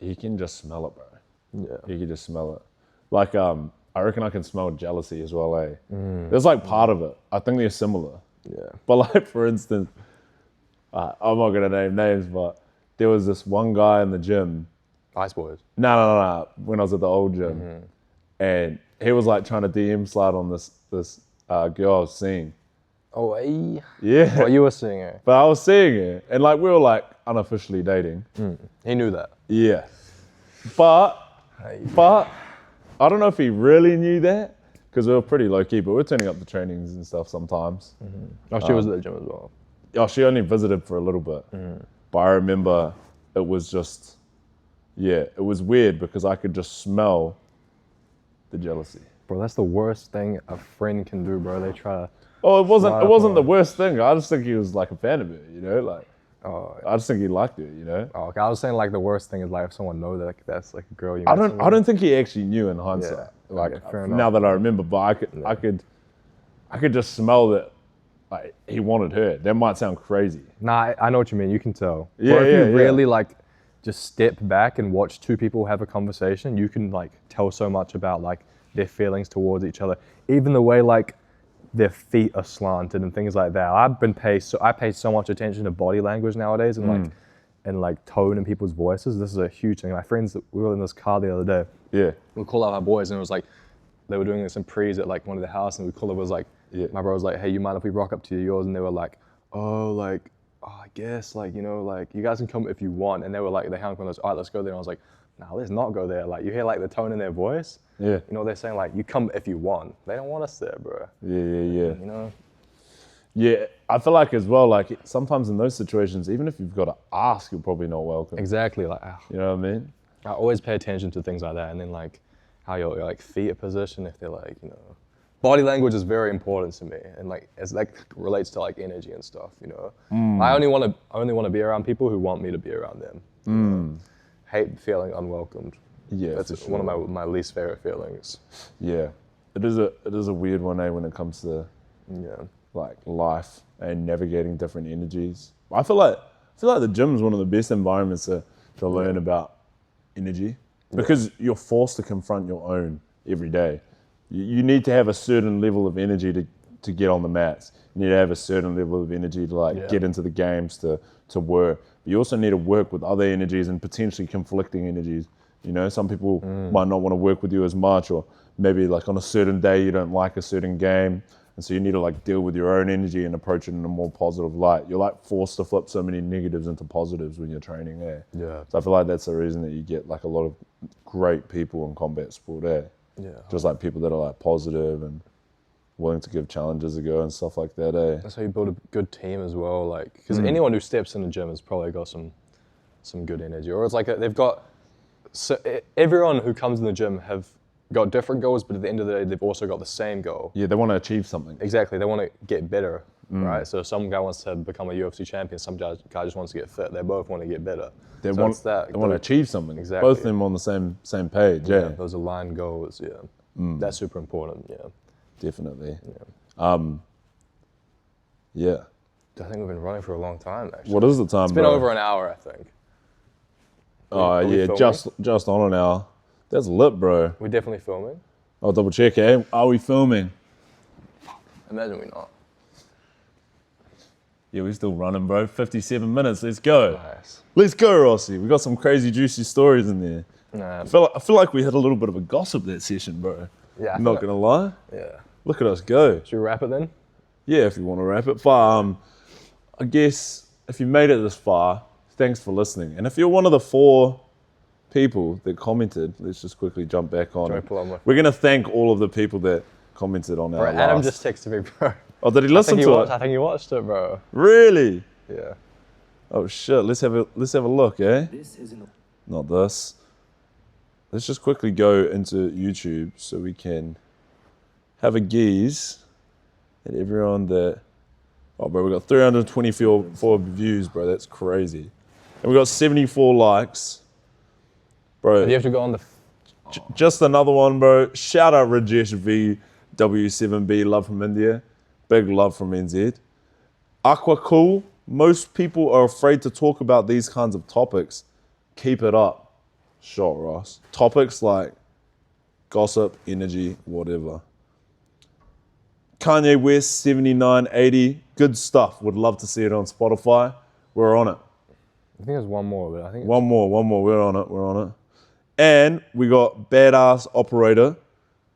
you can just smell it, bro. Yeah. You can just smell it. Like I reckon I can smell jealousy as well, eh? There's like part of it. I think they're similar. Yeah. But like, for instance, I'm not gonna name names, but there was this one guy in the gym. Ice boys. No. When I was at the old gym, and he was like trying to DM slide on this girl I was seeing. Oh, hey. Yeah. What you were seeing her? But I was seeing her, and like we were like unofficially dating. He knew that. Yeah. But I don't know if he really knew that, because we were pretty low key, but we were turning up the trainings and stuff sometimes. Oh, she was at the gym as well. Oh, she only visited for a little bit. But I remember it was just, it was weird because I could just smell the jealousy. Bro, that's the worst thing a friend can do, bro. They try to... Oh, it wasn't the worst thing. I just think he was like a fan of it, you know? Like, I just think he liked it, you know? Oh, okay. I was saying like the worst thing is like if someone knows that like, that's like a girl you I don't think he actually knew in hindsight. Yeah. Like, Okay, fair now enough. that I remember, but I could just smell that like he wanted her. That might sound crazy. Nah, I know what you mean. You can tell. Yeah, But if you yeah. really like just step back and watch two people have a conversation, you can like tell so much about like their feelings towards each other. Even the way like their feet are slanted and things like that. I pay so much attention to body language nowadays and like tone in people's voices. This is a huge thing. My friends, we were in this car the other day. Yeah. We called out our boys and it was like, they were doing some prees at like one of the house and we called it was like, my bro was like, hey, you mind if we rock up to yours? And they were like, oh, like, oh, I guess, like, you know, like, you guys can come if you want. And they were like, they hung on us, all right, let's go there. And I was like, nah, let's not go there. Like, you hear like the tone in their voice. Yeah. You know, they're saying like, you come if you want. They don't want us there, bro. Yeah. You know? Yeah, I feel like as well, like sometimes in those situations, even if you've got to ask, you're probably not welcome. Exactly. Like, You know what I mean? I always pay attention to things like that. And then like how your like feet are positioned, if they're like, you know, body language is very important to me. And like, as like relates to like energy and stuff, you know. I only want to be around people who want me to be around them. You know? Hate feeling unwelcomed. Yeah, That's for sure. one of my least favorite feelings. Yeah, it is a weird one, when it comes to like life and navigating different energies. I feel like the gym is one of the best environments to learn about energy, because you're forced to confront your own every day. You need to have a certain level of energy to get on the mats. You need to have a certain level of energy to like get into the games, to work. But you also need to work with other energies and potentially conflicting energies. You know, some people might not want to work with you as much, or maybe like on a certain day you don't like a certain game. And so you need to like deal with your own energy and approach it in a more positive light. You're like forced to flip so many negatives into positives when you're training there. Yeah. So I feel like that's the reason that you get like a lot of great people in combat sport there. Yeah. Just like people that are like positive and willing to give challenges a go and stuff like that, eh? That's how you build a good team as well. Like, because anyone who steps in the gym has probably got some good energy, or it's like they've got. So everyone who comes in the gym have got different goals, but at the end of the day, they've also got the same goal. Yeah, they want to achieve something. Exactly, they want to get better, right? So some guy wants to become a UFC champion, some guy just wants to get fit. They both want to get better. They So want it's that. they want to achieve something. Exactly. Both of them on the same page. Yeah, Those aligned goals. Yeah, that's super important. Yeah, definitely. yeah. Yeah. I think we've been running for a long time. Actually, What is the time, it's been bro? over an hour, I think. Oh Are we yeah, filming? just on an hour. That's lit, bro. We're definitely filming. I'll double check, eh? Are we filming? Imagine we're not. Yeah, we're still running, bro. 57 minutes. Let's go. Nice. Let's go, Rossi. We got some crazy, juicy stories in there. Nah, I feel like we had a little bit of a gossip that session, bro. yeah. I I'm not feel gonna lie. Yeah. Look at us go. Should we wrap it then? Yeah, if you want to wrap it. But I guess if you made it this far, thanks for listening. And if you're one of the 4 people that commented, let's just quickly jump back on Try it. to pull on my- We're gonna thank all of the people that commented on our Bro, Adam last. just texted me, bro. Oh, did he listen to it? I think he watched it, bro. Really? Yeah. Oh shit! Let's have a look, eh? This is an Not this. Let's just quickly go into YouTube so we can have a gaze at everyone that. Oh, bro, we got 324 views, bro. That's crazy. And we got 74 likes, bro. You have to go on the. Just another one, bro. Shout out Rajesh V W7B. Love from India. Big love from NZ. Aqua Cool. Most people are afraid to talk about these kinds of topics. Keep it up. Shot, Ross. Topics like gossip, energy, whatever. Kanye West 7980. Good stuff. Would love to see it on Spotify. We're on it. I think there's one more, but I think. One more. We're on it. And we got Badass Operator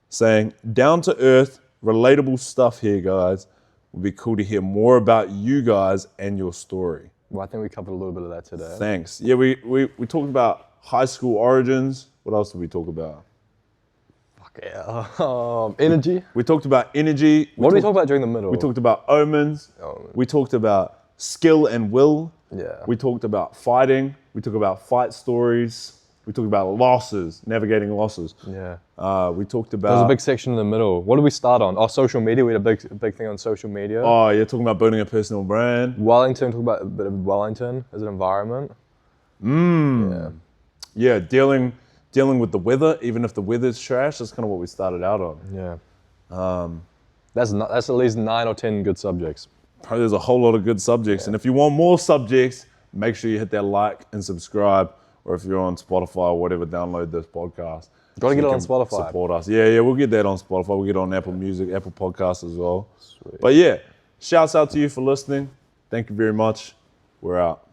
saying, down to earth, relatable stuff here, guys. Would be cool to hear more about you guys and your story. Well, I think we covered a little bit of that today. Thanks. Yeah, we talked about high school origins. What else did we talk about? Fuck yeah. Energy. We talked about energy. What did we talk about during the middle? We talked about omens. Omens. We talked about skill and will. Yeah. We talked about fighting. We talked about fight stories. We talked about losses, navigating losses. Yeah. We talked There was about. a big section in the middle. What did we start on? Oh, social media. We had a big thing on social media. Oh, you're talking about building a personal brand. Wellington. Talk about a bit of Wellington as an environment. Yeah. Yeah, dealing with the weather, even if the weather's trash. That's kind of what we started out on. Yeah. That's at least 9 or 10 good subjects. Probably there's a whole lot of good subjects. And if you want more subjects, make sure you hit that like and subscribe. Or if you're on Spotify or whatever, download this podcast. Gotta get you it on can Spotify. Support us. Yeah, we'll get that on Spotify. We'll get it on Apple Music, Apple Podcasts as well. Sweet. But yeah, shouts out to you for listening. Thank you very much. We're out.